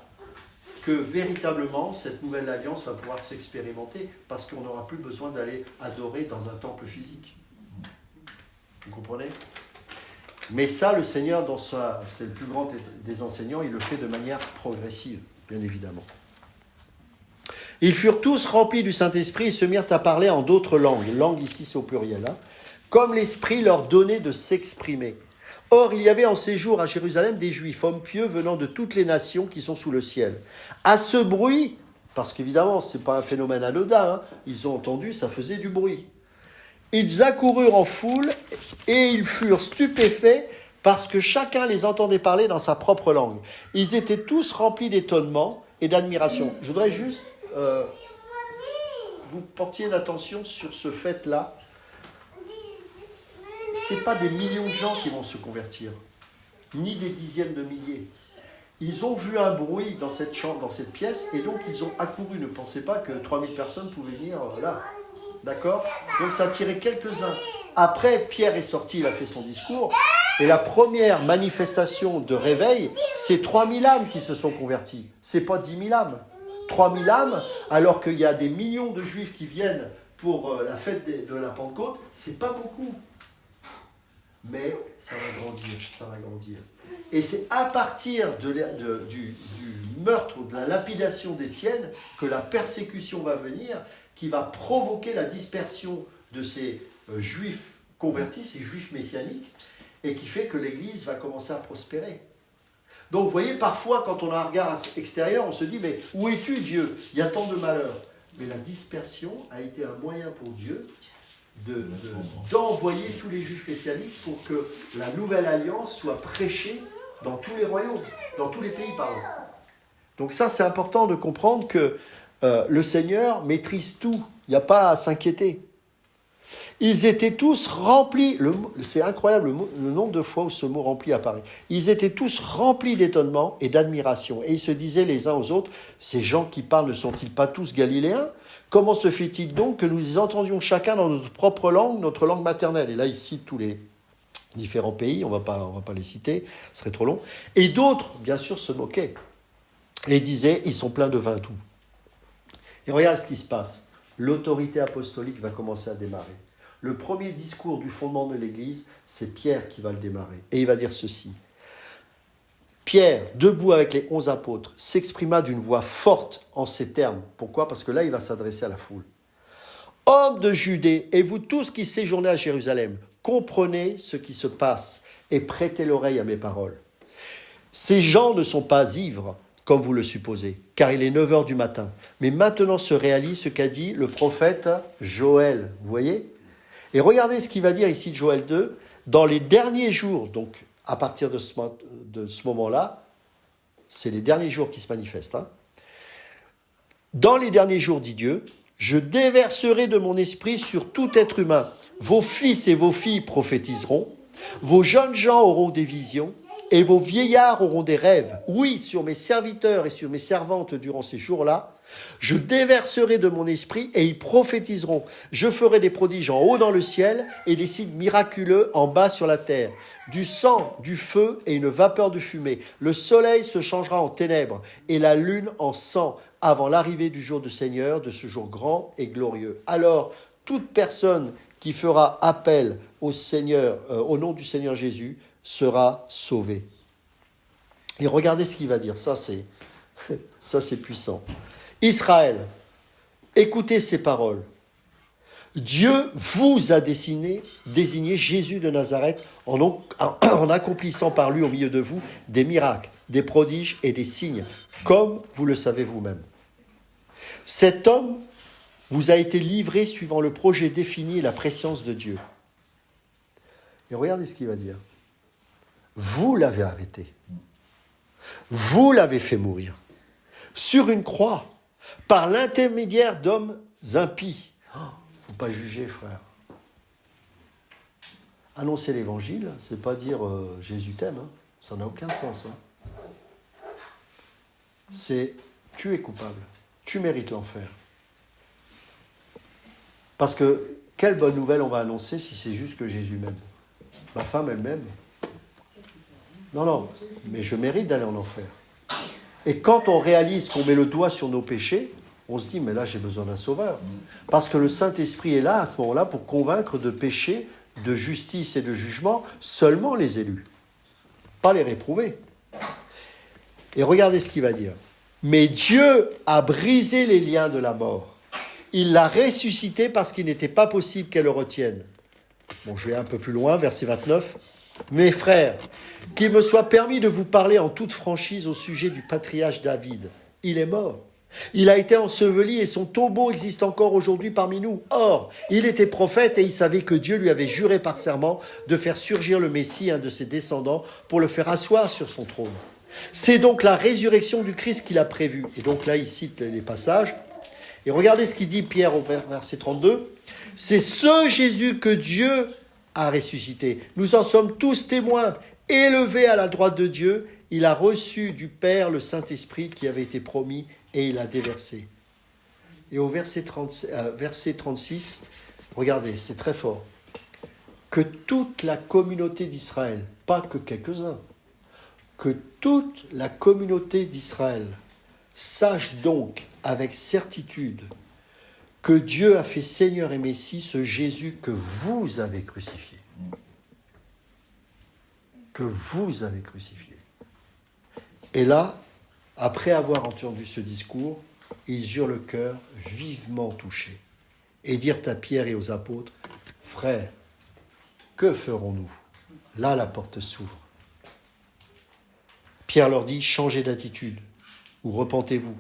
que véritablement cette nouvelle alliance va pouvoir s'expérimenter, parce qu'on n'aura plus besoin d'aller adorer dans un temple physique. Vous comprenez ? Mais ça, le Seigneur, c'est le plus grand des enseignants, il le fait de manière progressive, bien évidemment. Ils furent tous remplis du Saint-Esprit et se mirent à parler en d'autres langues. Langue ici, c'est au pluriel, hein, comme l'Esprit leur donnait de s'exprimer. Or, il y avait en séjour à Jérusalem des Juifs, hommes pieux venant de toutes les nations qui sont sous le ciel. À ce bruit, parce qu'évidemment, ce n'est pas un phénomène anodin, hein, ils ont entendu, ça faisait du bruit. Ils accoururent en foule et ils furent stupéfaits parce que chacun les entendait parler dans sa propre langue. Ils étaient tous remplis d'étonnement et d'admiration. Je voudrais juste vous portiez l'attention sur ce fait-là. Ce n'est pas des millions de gens qui vont se convertir, ni des dizaines de milliers. Ils ont vu un bruit dans cette chambre, dans cette pièce, et donc ils ont accouru. Ne pensez pas que 3000 personnes pouvaient venir là. D'accord ? Donc ça a tiré quelques-uns. Après, Pierre est sorti, il a fait son discours, et la première manifestation de réveil, c'est 3000 âmes qui se sont converties. Ce n'est pas 10 000 âmes. 3000 âmes, alors qu'il y a des millions de Juifs qui viennent pour la fête de la Pentecôte, c'est pas beaucoup. Mais ça va grandir, ça va grandir. Et c'est à partir du meurtre, de la lapidation d'Étienne, que la persécution va venir, qui va provoquer la dispersion de ces Juifs convertis, ces Juifs messianiques, et qui fait que l'Église va commencer à prospérer. Donc vous voyez, parfois, quand on a un regard extérieur, on se dit, mais où es-tu, Dieu ? Il y a tant de malheurs. Mais la dispersion a été un moyen pour Dieu d'envoyer tous les Juifs messianiques pour que la nouvelle alliance soit prêchée dans tous les royaumes, dans tous les pays, pardon. Donc ça, c'est important de comprendre que le Seigneur maîtrise tout. Il n'y a pas à s'inquiéter. Ils étaient tous remplis, c'est incroyable le nombre de fois où ce mot rempli apparaît. Ils étaient tous remplis d'étonnement et d'admiration. Et ils se disaient les uns aux autres, ces gens qui parlent ne sont-ils pas tous galiléens ? Comment se fait-il donc que nous les entendions chacun dans notre propre langue, notre langue maternelle ? Et là, il cite tous les différents pays, on va pas les citer, ce serait trop long. Et d'autres, bien sûr, se moquaient et disaient, ils sont pleins de vin doux. Et regarde ce qui se passe. L'autorité apostolique va commencer à démarrer. Le premier discours du fondement de l'Église, c'est Pierre qui va le démarrer. Et il va dire ceci. Pierre, debout avec les 11 apôtres, s'exprima d'une voix forte en ces termes. Pourquoi ? Parce que là, il va s'adresser à la foule. « Hommes de Judée, et vous tous qui séjournez à Jérusalem, comprenez ce qui se passe et prêtez l'oreille à mes paroles. Ces gens ne sont pas ivres, comme vous le supposez, car il est 9 heures du matin. Mais maintenant se réalise ce qu'a dit le prophète Joël. Vous voyez ? Et regardez ce qu'il va dire ici de Joël 2. Dans les derniers jours, donc à partir de ce moment-là, c'est les derniers jours qui se manifestent. Dans les derniers jours, dit Dieu, je déverserai de mon esprit sur tout être humain. Vos fils et vos filles prophétiseront, vos jeunes gens auront des visions, et vos vieillards auront des rêves. Oui, sur mes serviteurs et sur mes servantes durant ces jours-là, je déverserai de mon esprit et ils prophétiseront. Je ferai des prodiges en haut dans le ciel et des signes miraculeux en bas sur la terre. Du sang, du feu et une vapeur de fumée. Le soleil se changera en ténèbres et la lune en sang avant l'arrivée du jour du Seigneur, de ce jour grand et glorieux. Alors, toute personne qui fera appel au Seigneur, au nom du Seigneur Jésus, sera sauvée. Et regardez ce qu'il va dire. Ça, c'est puissant. Israël, écoutez ces paroles. Dieu vous a désigné Jésus de Nazareth en accomplissant par lui au milieu de vous des miracles, des prodiges et des signes, comme vous le savez vous-même. Cet homme vous a été livré suivant le projet défini et la prescience de Dieu. Et regardez ce qu'il va dire. Vous l'avez arrêté. Vous l'avez fait mourir. Sur une croix, par l'intermédiaire d'hommes impies. Il ne faut pas juger, frère. Annoncer l'évangile, c'est pas dire Jésus t'aime. Ça n'a aucun sens. C'est tu es coupable. Tu mérites l'enfer. Parce que quelle bonne nouvelle on va annoncer si c'est juste que Jésus m'aime. Ma femme, elle m'aime. Non, mais je mérite d'aller en enfer. Et quand on réalise qu'on met le doigt sur nos péchés, on se dit, mais là, j'ai besoin d'un sauveur. Parce que le Saint-Esprit est là, à ce moment-là, pour convaincre de péché, de justice et de jugement, seulement les élus. Pas les réprouvés. Et regardez ce qu'il va dire. Mais Dieu a brisé les liens de la mort. Il l'a ressuscité parce qu'il n'était pas possible qu'elle le retienne. Bon, je vais un peu plus loin, verset 29. Mes frères, qu'il me soit permis de vous parler en toute franchise au sujet du patriarche David. Il est mort. Il a été enseveli et son tombeau existe encore aujourd'hui parmi nous. Or, il était prophète et il savait que Dieu lui avait juré par serment de faire surgir le Messie, un de ses descendants, pour le faire asseoir sur son trône. C'est donc la résurrection du Christ qu'il a prévue. Et donc là, il cite les passages. Et regardez ce qu'il dit Pierre au verset 32. C'est ce Jésus que Dieu a ressuscité. Nous en sommes tous témoins. Élevé à la droite de Dieu, il a reçu du Père le Saint-Esprit qui avait été promis et il a déversé. Et au verset 36, regardez, c'est très fort. Que toute la communauté d'Israël, pas que quelques-uns, que toute la communauté d'Israël sache donc avec certitude que Dieu a fait Seigneur et Messie ce Jésus que vous avez crucifié. Que vous avez crucifié. Et là, après avoir entendu ce discours, ils eurent le cœur vivement touché et dirent à Pierre et aux apôtres, « Frères, que ferons-nous » Là, la porte s'ouvre. Pierre leur dit, « Changez d'attitude ou repentez-vous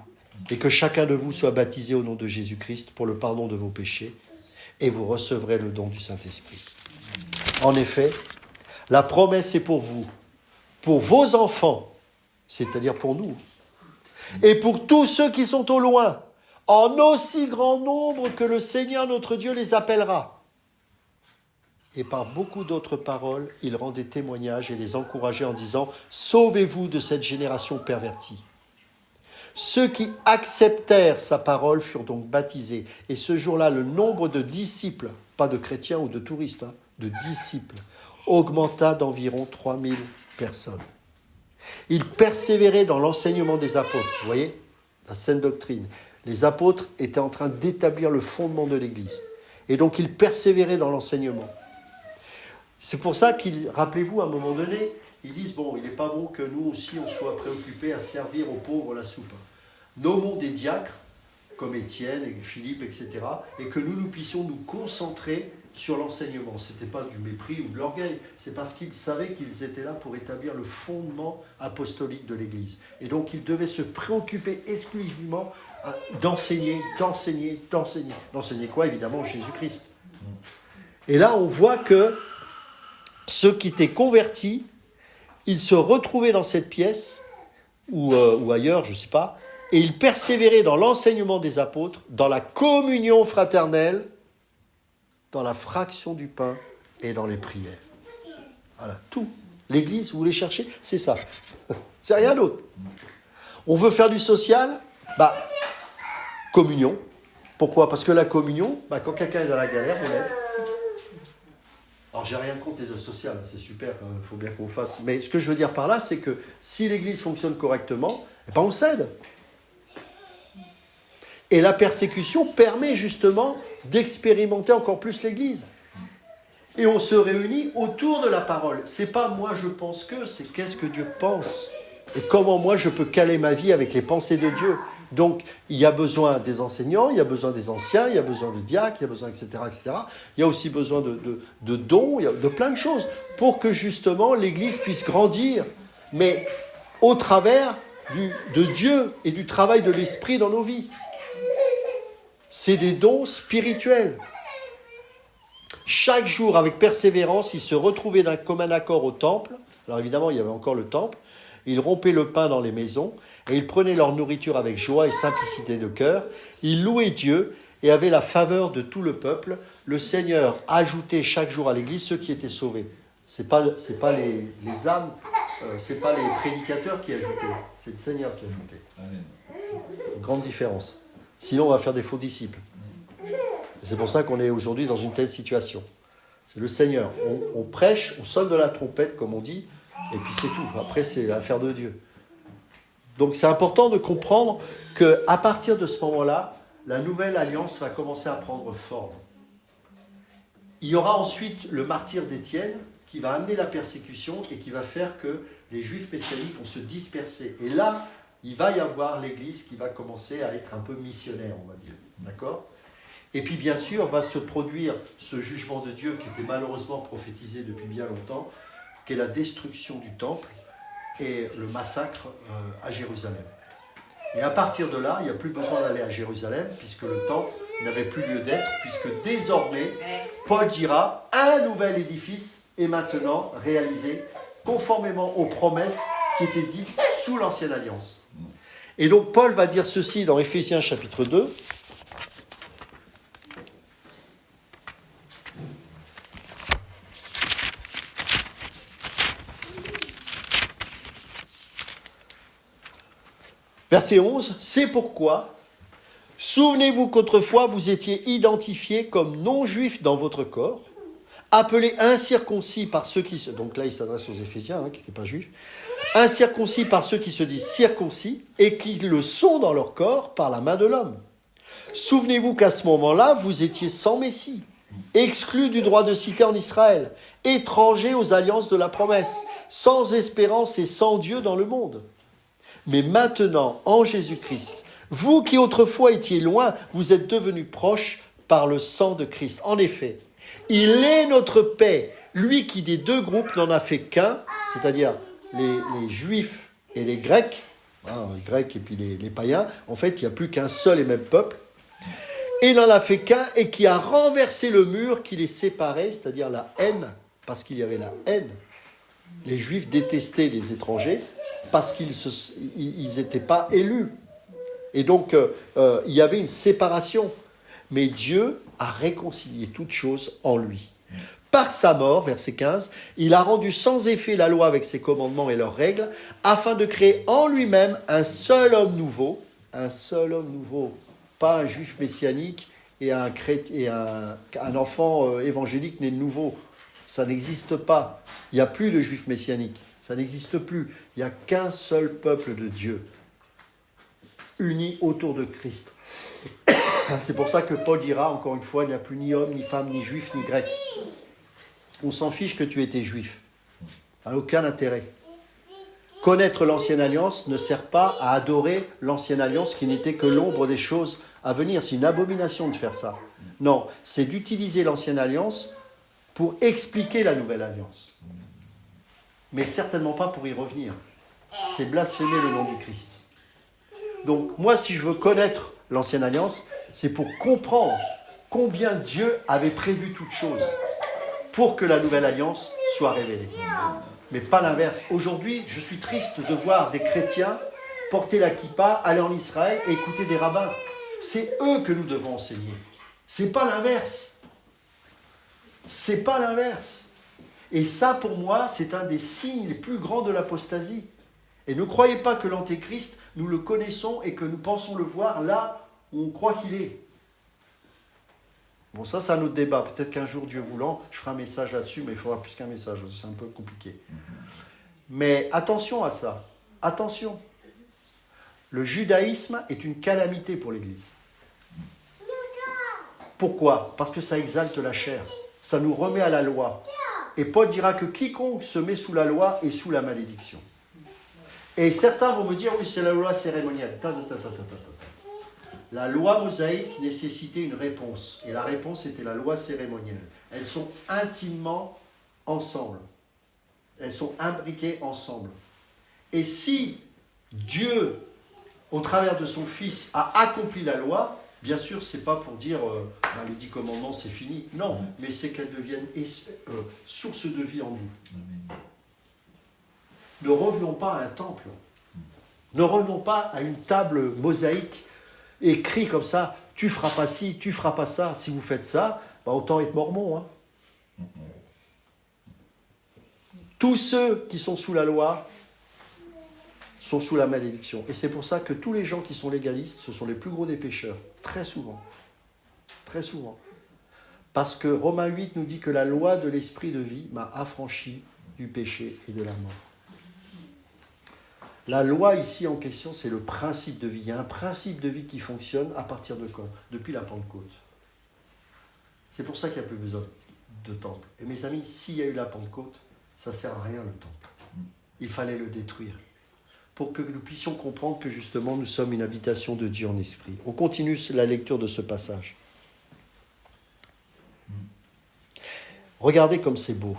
et que chacun de vous soit baptisé au nom de Jésus-Christ pour le pardon de vos péchés et vous recevrez le don du Saint-Esprit. » En effet, la promesse est pour vous, pour vos enfants, c'est-à-dire pour nous, et pour tous ceux qui sont au loin, en aussi grand nombre que le Seigneur notre Dieu les appellera. Et par beaucoup d'autres paroles, il rendait témoignage et les encourageait en disant « Sauvez-vous de cette génération pervertie ». Ceux qui acceptèrent sa parole furent donc baptisés. Et ce jour-là, le nombre de disciples, pas de chrétiens ou de touristes, de disciples, augmenta d'environ 3000 personnes. Ils persévéraient dans l'enseignement des apôtres. Vous voyez, la saine doctrine. Les apôtres étaient en train d'établir le fondement de l'Église. Et donc, ils persévéraient dans l'enseignement. C'est pour ça qu'ils, rappelez-vous, à un moment donné, ils disent, bon, il n'est pas bon que nous aussi, on soit préoccupés à servir aux pauvres la soupe. Nommons des diacres, comme Étienne et Philippe, etc., et que nous puissions nous concentrer sur l'enseignement. Ce n'était pas du mépris ou de l'orgueil, c'est parce qu'ils savaient qu'ils étaient là pour établir le fondement apostolique de l'Église. Et donc ils devaient se préoccuper exclusivement d'enseigner. D'enseigner quoi? Évidemment, Jésus-Christ. Et là, on voit que ceux qui étaient convertis, ils se retrouvaient dans cette pièce, ou ailleurs, je ne sais pas, et ils persévéraient dans l'enseignement des apôtres, dans la communion fraternelle, dans la fraction du pain et dans les prières. Voilà, tout. L'Église, vous voulez chercher, c'est ça. C'est rien d'autre. On veut faire du social, communion. Pourquoi? Parce que la communion, quand quelqu'un est dans la galère, on l'aide. Alors, j'ai rien contre les œuvres sociales, c'est super, il faut bien qu'on fasse. Mais ce que je veux dire par là, c'est que si l'Église fonctionne correctement, on s'aide. Et la persécution permet justement d'expérimenter encore plus l'Église. Et on se réunit autour de la parole. C'est pas moi je pense que, c'est qu'est-ce que Dieu pense. Et comment moi je peux caler ma vie avec les pensées de Dieu. Donc il y a besoin des enseignants, il y a besoin des anciens, il y a besoin de diacres, il y a besoin etc. Il y a aussi besoin de dons, il y a de plein de choses pour que justement l'Église puisse grandir. Mais au travers de Dieu et du travail de l'Esprit dans nos vies. C'est des dons spirituels. Chaque jour, avec persévérance, ils se retrouvaient d'un commun accord au temple. Alors évidemment, il y avait encore le temple. Ils rompaient le pain dans les maisons et ils prenaient leur nourriture avec joie et simplicité de cœur. Ils louaient Dieu et avaient la faveur de tout le peuple. Le Seigneur ajoutait chaque jour à l'Église ceux qui étaient sauvés. C'est pas les âmes, c'est pas les prédicateurs qui ajoutaient, c'est le Seigneur qui ajoutait. Amen. Grande différence. Sinon, on va faire des faux disciples. Et c'est pour ça qu'on est aujourd'hui dans une telle situation. C'est le Seigneur. On prêche, on sonne de la trompette, comme on dit, et puis c'est tout. Après, c'est l'affaire de Dieu. Donc, c'est important de comprendre qu'à partir de ce moment-là, la nouvelle alliance va commencer à prendre forme. Il y aura ensuite le martyre d'Étienne qui va amener la persécution et qui va faire que les Juifs messianiques vont se disperser. Et là, il va y avoir l'Église qui va commencer à être un peu missionnaire, on va dire. D'accord ? Et puis, bien sûr, va se produire ce jugement de Dieu qui était malheureusement prophétisé depuis bien longtemps, qui est la destruction du temple et le massacre à Jérusalem. Et à partir de là, il n'y a plus besoin d'aller à Jérusalem, puisque le temple n'avait plus lieu d'être, puisque désormais, Paul dira, un nouvel édifice est maintenant réalisé, conformément aux promesses qui étaient dites sous l'ancienne alliance. Et donc Paul va dire ceci dans Éphésiens chapitre 2. Verset 11, c'est pourquoi, souvenez-vous qu'autrefois vous étiez identifiés comme non-juifs dans votre corps, appelés incirconcis par ceux qui se... Donc là, il s'adresse aux Éphésiens, qui n'étaient pas juifs. Incirconcis par ceux qui se disent circoncis et qui le sont dans leur corps par la main de l'homme. Souvenez-vous qu'à ce moment-là, vous étiez sans Messie, exclus du droit de cité en Israël, étrangers aux alliances de la promesse, sans espérance et sans Dieu dans le monde. Mais maintenant, en Jésus-Christ, vous qui autrefois étiez loin, vous êtes devenus proches par le sang de Christ. En effet, il est notre paix, lui qui des deux groupes n'en a fait qu'un, c'est-à-dire les Juifs et les Grecs, les Grecs et puis les païens, en fait, il n'y a plus qu'un seul et même peuple, et il n'en a fait qu'un, et qui a renversé le mur qui les séparait, c'est-à-dire la haine, parce qu'il y avait la haine. Les Juifs détestaient les étrangers, parce qu'ils n'étaient pas élus. Et donc, il y avait une séparation. Mais Dieu a réconcilié toutes choses en lui. Par sa mort, verset 15, il a rendu sans effet la loi avec ses commandements et leurs règles, afin de créer en lui-même un seul homme nouveau, pas un juif messianique et un enfant évangélique né de nouveau. Ça n'existe pas. Il n'y a plus de juifs messianiques. Ça n'existe plus. Il n'y a qu'un seul peuple de Dieu, uni autour de Christ. C'est pour ça que Paul dira, encore une fois, il n'y a plus ni homme, ni femme, ni juif, ni grec. On s'en fiche que tu étais juif. Ça n'a aucun intérêt. Connaître l'ancienne alliance ne sert pas à adorer l'ancienne alliance qui n'était que l'ombre des choses à venir. C'est une abomination de faire ça. Non, c'est d'utiliser l'ancienne alliance pour expliquer la nouvelle alliance. Mais certainement pas pour y revenir. C'est blasphémer le nom du Christ. Donc moi, si je veux connaître l'ancienne alliance, c'est pour comprendre combien Dieu avait prévu toute chose pour que la nouvelle alliance soit révélée. Mais pas l'inverse. Aujourd'hui, je suis triste de voir des chrétiens porter la kippa, aller en Israël et écouter des rabbins. C'est eux que nous devons enseigner. C'est pas l'inverse. C'est pas l'inverse. Et ça, pour moi, c'est un des signes les plus grands de l'apostasie. Et ne croyez pas que l'antéchrist, nous le connaissons et que nous pensons le voir là où on croit qu'il est. Bon, ça, c'est un autre débat. Peut-être qu'un jour, Dieu voulant, je ferai un message là-dessus, mais il faudra plus qu'un message. C'est un peu compliqué. Mais attention à ça. Attention. Le judaïsme est une calamité pour l'Église. Pourquoi ? Parce que ça exalte la chair. Ça nous remet à la loi. Et Paul dira que quiconque se met sous la loi est sous la malédiction. Et certains vont me dire, oui, c'est la loi cérémonielle. La loi mosaïque nécessitait une réponse. Et la réponse était la loi cérémonielle. Elles sont intimement ensemble. Elles sont imbriquées ensemble. Et si Dieu, au travers de son Fils, a accompli la loi, bien sûr, ce n'est pas pour dire les 10 commandements, c'est fini. Non, mais c'est qu'elles deviennent source de vie en nous. Ne revenons pas à un temple. Ne revenons pas à une table mosaïque écrit comme ça, tu feras pas ci, tu feras pas ça. Si vous faites ça, autant être mormon. Hein. Tous ceux qui sont sous la loi sont sous la malédiction. Et c'est pour ça que tous les gens qui sont légalistes, ce sont les plus gros des pécheurs. Très souvent. Très souvent. Parce que Romains 8 nous dit que la loi de l'esprit de vie m'a affranchi du péché et de la mort. La loi ici en question, c'est le principe de vie. Il y a un principe de vie qui fonctionne à partir de quand ? Depuis la Pentecôte. C'est pour ça qu'il n'y a plus besoin de temple. Et mes amis, s'il y a eu la Pentecôte, ça ne sert à rien le temple. Il fallait le détruire. Pour que nous puissions comprendre que justement nous sommes une habitation de Dieu en esprit. On continue la lecture de ce passage. Regardez comme c'est beau.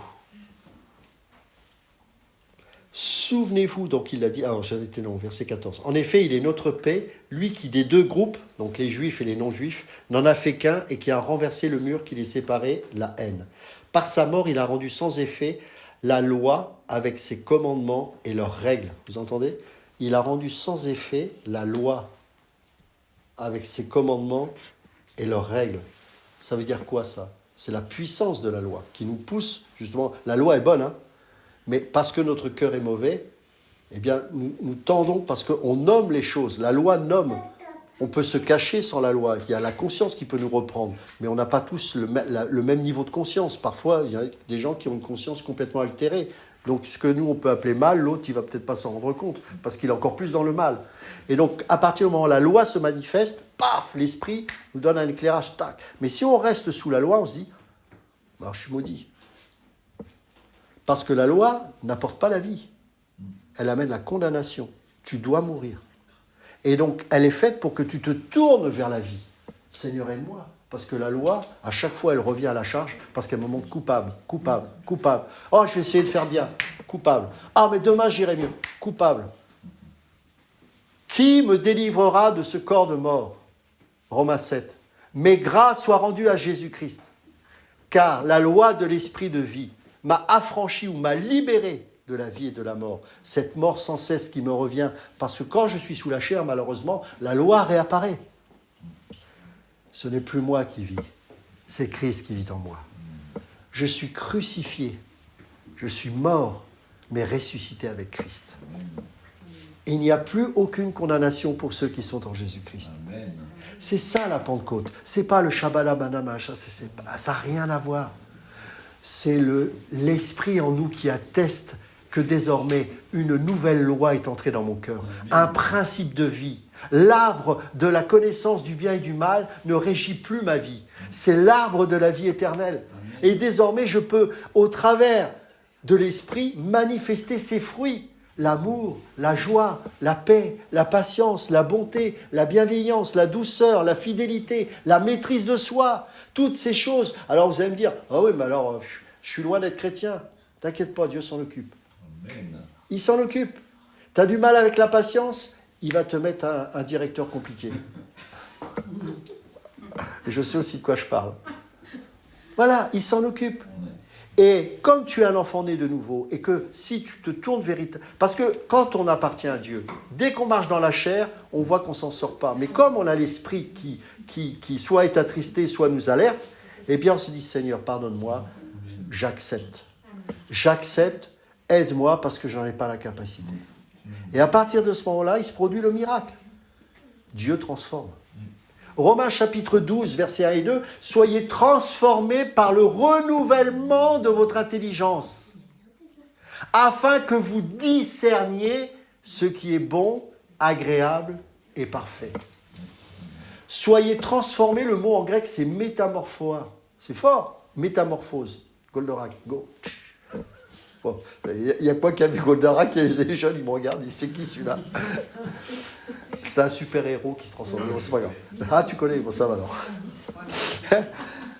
Souvenez-vous, donc il a dit, j'avais été long, verset 14. En effet, il est notre paix, lui qui des deux groupes, donc les juifs et les non-juifs, n'en a fait qu'un et qui a renversé le mur qui les séparait, la haine. Par sa mort, il a rendu sans effet la loi avec ses commandements et leurs règles. Vous entendez ? Il a rendu sans effet la loi avec ses commandements et leurs règles. Ça veut dire quoi ça ? C'est la puissance de la loi qui nous pousse, justement. La loi est bonne, hein ? Mais parce que notre cœur est mauvais, eh bien, nous tendons, parce qu'on nomme les choses. La loi nomme. On peut se cacher sans la loi. Il y a la conscience qui peut nous reprendre. Mais on n'a pas tous le même niveau de conscience. Parfois, il y a des gens qui ont une conscience complètement altérée. Donc, ce que nous, on peut appeler mal, l'autre, il ne va peut-être pas s'en rendre compte, parce qu'il est encore plus dans le mal. Et donc, à partir du moment où la loi se manifeste, paf, l'esprit nous donne un éclairage, tac. Mais si on reste sous la loi, on se dit, je suis maudit. Parce que la loi n'apporte pas la vie. Elle amène la condamnation. Tu dois mourir. Et donc, elle est faite pour que tu te tournes vers la vie. Seigneur, aide-moi. Parce que la loi, à chaque fois, elle revient à la charge parce qu'elle me montre coupable. Oh, je vais essayer de faire bien. Coupable. Ah, mais demain, j'irai mieux. Coupable. Qui me délivrera de ce corps de mort ? Romains 7. Mais grâce soit rendue à Jésus-Christ. Car la loi de l'esprit de vie m'a affranchi ou m'a libéré de la vie et de la mort. Cette mort sans cesse qui me revient, parce que quand je suis sous la chair, malheureusement, la loi réapparaît. Ce n'est plus moi qui vis, c'est Christ qui vit en moi. Je suis crucifié, je suis mort, mais ressuscité avec Christ. Il n'y a plus aucune condamnation pour ceux qui sont en Jésus-Christ. Amen. C'est ça la Pentecôte. C'est pas le Shabbat Manama, ça n'a rien à voir. C'est l'esprit en nous qui atteste que désormais une nouvelle loi est entrée dans mon cœur. Un principe de vie. L'arbre de la connaissance du bien et du mal ne régit plus ma vie. C'est l'arbre de la vie éternelle. Et désormais, je peux, au travers de l'esprit, manifester ses fruits. l'amour, la joie, la paix, la patience, la bonté, la bienveillance, la douceur, la fidélité, la maîtrise de soi, toutes ces choses. Alors vous allez me dire, ah oui, mais alors je suis loin d'être chrétien. T'inquiète pas, Dieu s'en occupe. Amen. Il s'en occupe. Tu as du mal avec la patience, il va te mettre un directeur compliqué. Et je sais aussi de quoi je parle. Voilà, il s'en occupe. Et comme tu es un enfant né de nouveau, et que si tu te tournes véritablement... Parce que quand on appartient à Dieu, dès qu'on marche dans la chair, on voit qu'on ne s'en sort pas. Mais comme on a l'esprit qui soit est attristé, soit nous alerte, eh bien on se dit, Seigneur, pardonne-moi, j'accepte. J'accepte, aide-moi parce que je n'en ai pas la capacité. Et à partir de ce moment-là, il se produit le miracle. Dieu transforme. Romains chapitre 12, versets 1 et 2, « Soyez transformés par le renouvellement de votre intelligence, afin que vous discerniez ce qui est bon, agréable et parfait. » Soyez transformés, le mot en grec c'est métamorphoa. C'est fort, métamorphose. Goldorak, go. Bon, il n'y a pas qu'à vu Goldorak et les jeunes, ils me regardent, c'est qui celui-là? C'est un super-héros qui se transforme. Bon, c'est pas grave. Ah, tu connais, bon, ça va alors.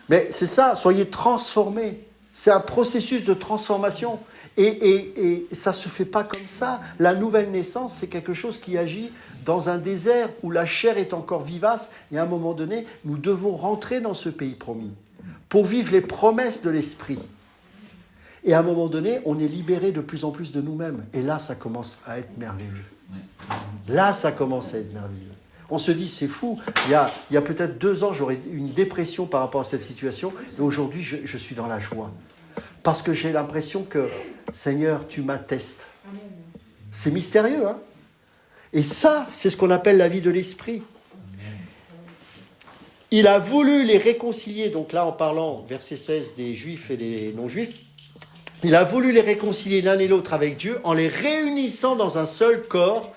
Mais c'est ça, soyez transformés. C'est un processus de transformation. Et ça ne se fait pas comme ça. La nouvelle naissance, c'est quelque chose qui agit dans un désert où la chair est encore vivace. Et à un moment donné, nous devons rentrer dans ce pays promis pour vivre les promesses de l'Esprit. Et à un moment donné, on est libéré de plus en plus de nous-mêmes. Et là, ça commence à être merveilleux. Là, ça commence à être merveilleux. On se dit, c'est fou. Il y a peut-être 2 ans, j'aurais eu une dépression par rapport à cette situation. Et aujourd'hui, je suis dans la joie. Parce que j'ai l'impression que, Seigneur, tu m'attestes. C'est mystérieux, hein? Et ça, c'est ce qu'on appelle la vie de l'esprit. Il a voulu les réconcilier. Donc là, en parlant, verset 16, des juifs et des non-juifs, il a voulu les réconcilier l'un et l'autre avec Dieu en les réunissant dans un seul corps,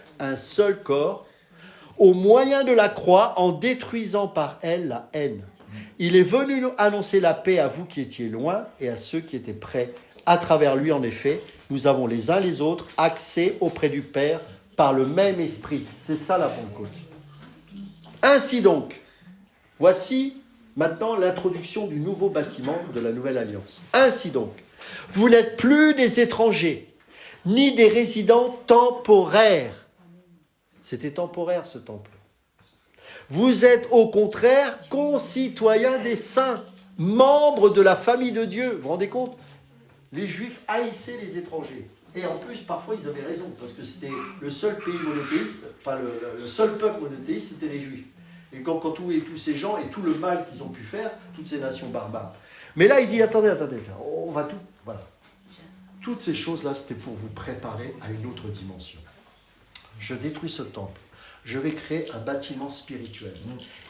au moyen de la croix, en détruisant par elle la haine. Il est venu annoncer la paix à vous qui étiez loin et à ceux qui étaient près. À travers lui, en effet, nous avons les uns les autres accès auprès du Père par le même esprit. C'est ça la Pentecôte. Ainsi donc, voici maintenant l'introduction du nouveau bâtiment de la nouvelle alliance. Ainsi donc, vous n'êtes plus des étrangers, ni des résidents temporaires. C'était temporaire ce temple. Vous êtes au contraire concitoyens des saints, membres de la famille de Dieu. Vous vous rendez compte? Les Juifs haïssaient les étrangers. Et en plus, parfois, ils avaient raison, parce que c'était le seul pays monothéiste, enfin le seul peuple monothéiste, c'était les Juifs. Et quand tous ces gens et tout le mal qu'ils ont pu faire, toutes ces nations barbares. Mais là, il dit, attendez, on va tout... Voilà. Toutes ces choses-là, c'était pour vous préparer à une autre dimension. Je détruis ce temple. Je vais créer un bâtiment spirituel.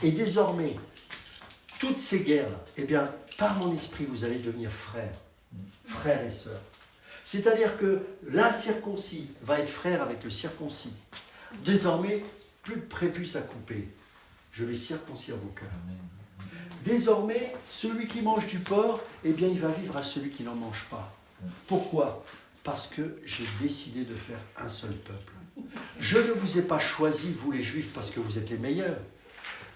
Et désormais, toutes ces guerres-là, eh bien, par mon esprit, vous allez devenir frères et sœurs. C'est-à-dire que l'incirconcis va être frère avec le circoncis. Désormais, plus de prépuce à couper. Je vais circoncire vos cœurs. Désormais, celui qui mange du porc, eh bien, il va vivre à celui qui n'en mange pas. Pourquoi? Parce que j'ai décidé de faire un seul peuple. Je ne vous ai pas choisi, vous les Juifs, parce que vous êtes les meilleurs,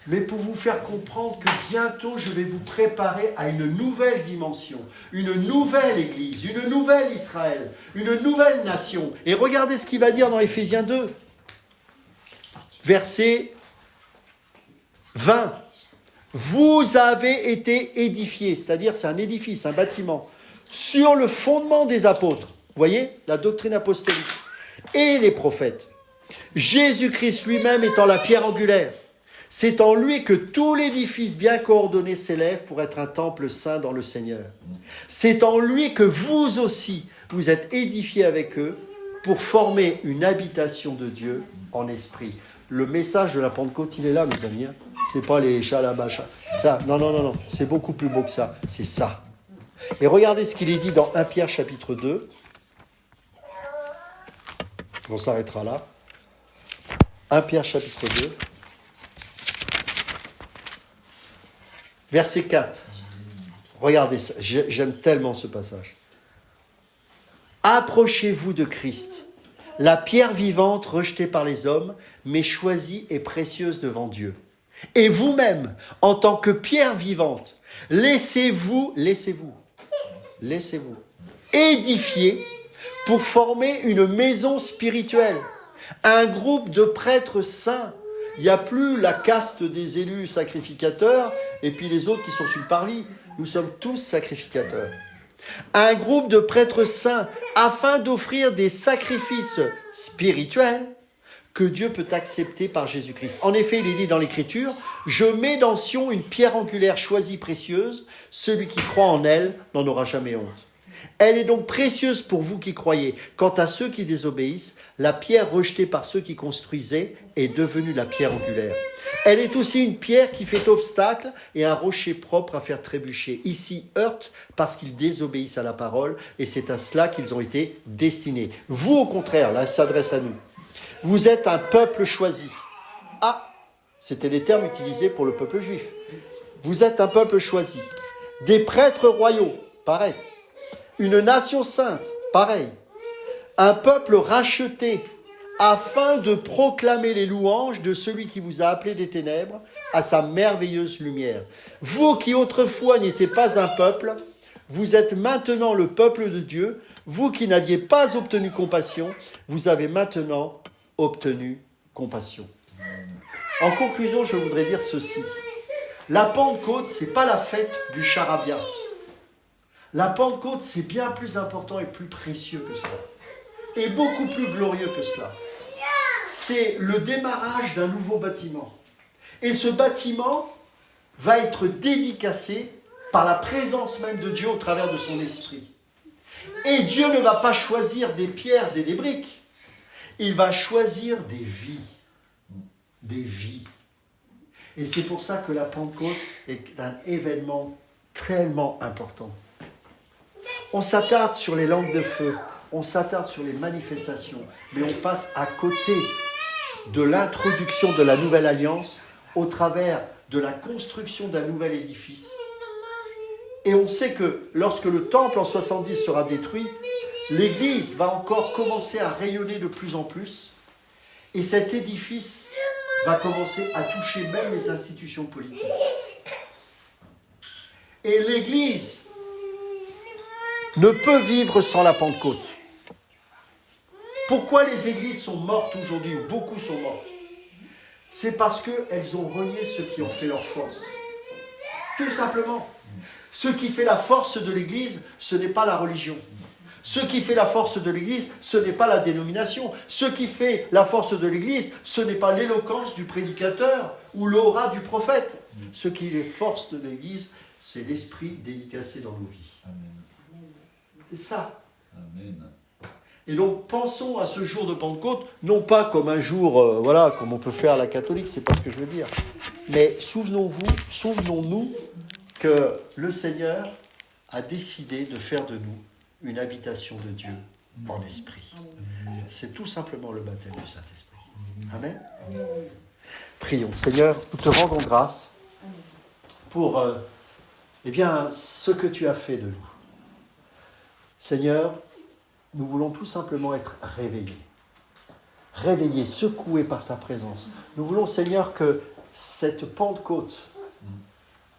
mais pour vous faire comprendre que bientôt, je vais vous préparer à une nouvelle dimension, une nouvelle Église, une nouvelle Israël, une nouvelle nation. Et regardez ce qu'il va dire dans Éphésiens 2, verset 20. Vous avez été édifiés, c'est-à-dire c'est un édifice, un bâtiment, sur le fondement des apôtres. Vous voyez, la doctrine apostolique. Et les prophètes. Jésus-Christ lui-même étant la pierre angulaire. C'est en lui que tout l'édifice bien coordonné s'élève pour être un temple saint dans le Seigneur. C'est en lui que vous aussi, vous êtes édifiés avec eux pour former une habitation de Dieu en esprit. Le message de la Pentecôte, il est là, mes amis. C'est pas les chalabachas. Ça, non. C'est beaucoup plus beau que ça. C'est ça. Et regardez ce qu'il est dit dans 1 Pierre chapitre 2. On s'arrêtera là. 1 Pierre chapitre 2. Verset 4. Regardez ça. J'aime tellement ce passage. Approchez-vous de Christ la pierre vivante rejetée par les hommes, mais choisie et précieuse devant Dieu. Et vous-même, en tant que pierre vivante, laissez-vous édifier pour former une maison spirituelle, un groupe de prêtres saints. Il n'y a plus la caste des élus sacrificateurs et puis les autres qui sont sur le parvis. Nous sommes tous sacrificateurs. Un groupe de prêtres saints afin d'offrir des sacrifices spirituels que Dieu peut accepter par Jésus-Christ. En effet, il est dit dans l'Écriture, « Je mets dans Sion une pierre angulaire choisie précieuse, celui qui croit en elle n'en aura jamais honte. » Elle est donc précieuse pour vous qui croyez. Quant à ceux qui désobéissent, la pierre rejetée par ceux qui construisaient est devenue la pierre angulaire. Elle est aussi une pierre qui fait obstacle et un rocher propre à faire trébucher. Ici, heurte parce qu'ils désobéissent à la parole et c'est à cela qu'ils ont été destinés. Vous, au contraire, là, elle s'adresse à nous. Vous êtes un peuple choisi. Ah, c'était les termes utilisés pour le peuple juif. Vous êtes un peuple choisi. Des prêtres royaux, pareil. Une nation sainte, pareil. Un peuple racheté, afin de proclamer les louanges de celui qui vous a appelé des ténèbres à sa merveilleuse lumière. Vous qui autrefois n'étiez pas un peuple, vous êtes maintenant le peuple de Dieu. Vous qui n'aviez pas obtenu compassion, vous avez maintenant obtenu compassion. En conclusion, je voudrais dire ceci. La Pentecôte, ce n'est pas la fête du charabia. La Pentecôte, c'est bien plus important et plus précieux que cela. Et beaucoup plus glorieux que cela. C'est le démarrage d'un nouveau bâtiment. Et ce bâtiment va être dédicacé par la présence même de Dieu au travers de son esprit. Et Dieu ne va pas choisir des pierres et des briques. Il va choisir des vies. Des vies. Et c'est pour ça que la Pentecôte est un événement tellement important. On s'attarde sur les langues de feu, on s'attarde sur les manifestations, mais on passe à côté de l'introduction de la nouvelle alliance au travers de la construction d'un nouvel édifice. Et on sait que lorsque le temple en 70 sera détruit, l'Église va encore commencer à rayonner de plus en plus. Et cet édifice va commencer à toucher même les institutions politiques. Et l'Église ne peut vivre sans la Pentecôte. Pourquoi les églises sont mortes aujourd'hui, ou beaucoup sont mortes? C'est parce qu'elles ont renié ce qui ont fait leur force. Tout simplement. Ce qui fait la force de l'Église, ce n'est pas la religion. Ce qui fait la force de l'Église, ce n'est pas la dénomination. Ce qui fait la force de l'Église, ce n'est pas l'éloquence du prédicateur ou l'aura du prophète. Ce qui est force de l'Église, c'est l'esprit dédicacé dans nos vies. Amen. C'est ça. Amen. Et donc, pensons à ce jour de Pentecôte, non pas comme un jour, comme on peut faire à la catholique, c'est pas ce que je veux dire. Mais souvenons-nous que le Seigneur a décidé de faire de nous une habitation de Dieu en esprit. C'est tout simplement le baptême du Saint-Esprit. Amen. Prions. Seigneur, nous te rendons grâce pour ce que tu as fait de nous. Seigneur, nous voulons tout simplement être réveillés. Réveillés, secoués par ta présence. Nous voulons, Seigneur, que cette Pentecôte,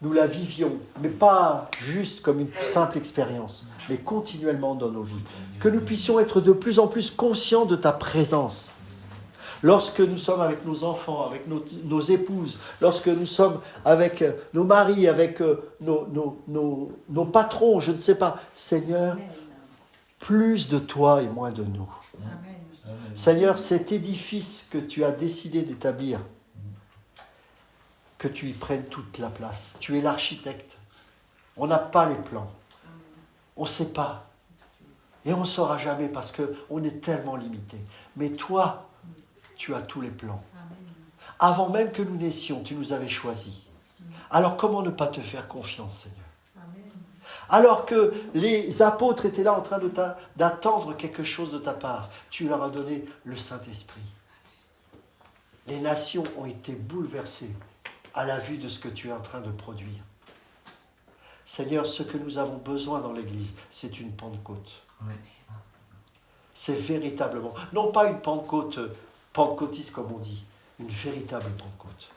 nous la vivions, mais pas juste comme une simple expérience, mais continuellement dans nos vies. Que nous puissions être de plus en plus conscients de ta présence. Lorsque nous sommes avec nos enfants, avec nos épouses, lorsque nous sommes avec nos maris, avec nos patrons, je ne sais pas. Seigneur, plus de toi et moins de nous. Amen. Seigneur, cet édifice que tu as décidé d'établir, que tu y prennes toute la place. Tu es l'architecte. On n'a pas les plans. On ne sait pas. Et on ne saura jamais parce qu'on est tellement limité. Mais toi, tu as tous les plans. Avant même que nous naissions, tu nous avais choisis. Alors comment ne pas te faire confiance, Seigneur? Alors que les apôtres étaient là en train d'attendre quelque chose de ta part, tu leur as donné le Saint-Esprit. Les nations ont été bouleversées à la vue de ce que tu es en train de produire. Seigneur, ce que nous avons besoin dans l'Église, c'est une Pentecôte. Oui. C'est véritablement, non pas une Pentecôte pentecôtiste comme on dit, une véritable Pentecôte.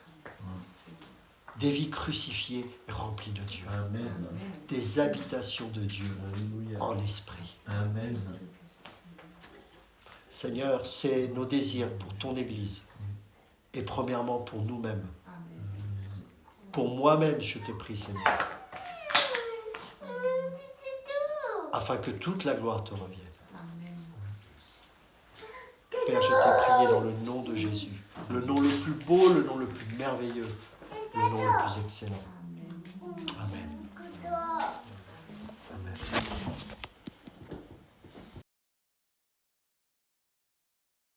Des vies crucifiées et remplies de Dieu. Amen. Des habitations de Dieu Alléluia. en esprit. Amen. Seigneur, c'est nos désirs pour ton Église et premièrement pour nous-mêmes. Pour moi-même, je te prie, Seigneur, afin que toute la gloire te revienne. Père, je t'ai prié dans le nom de Jésus, le nom le plus beau, le nom le plus merveilleux, le nom le plus excellent.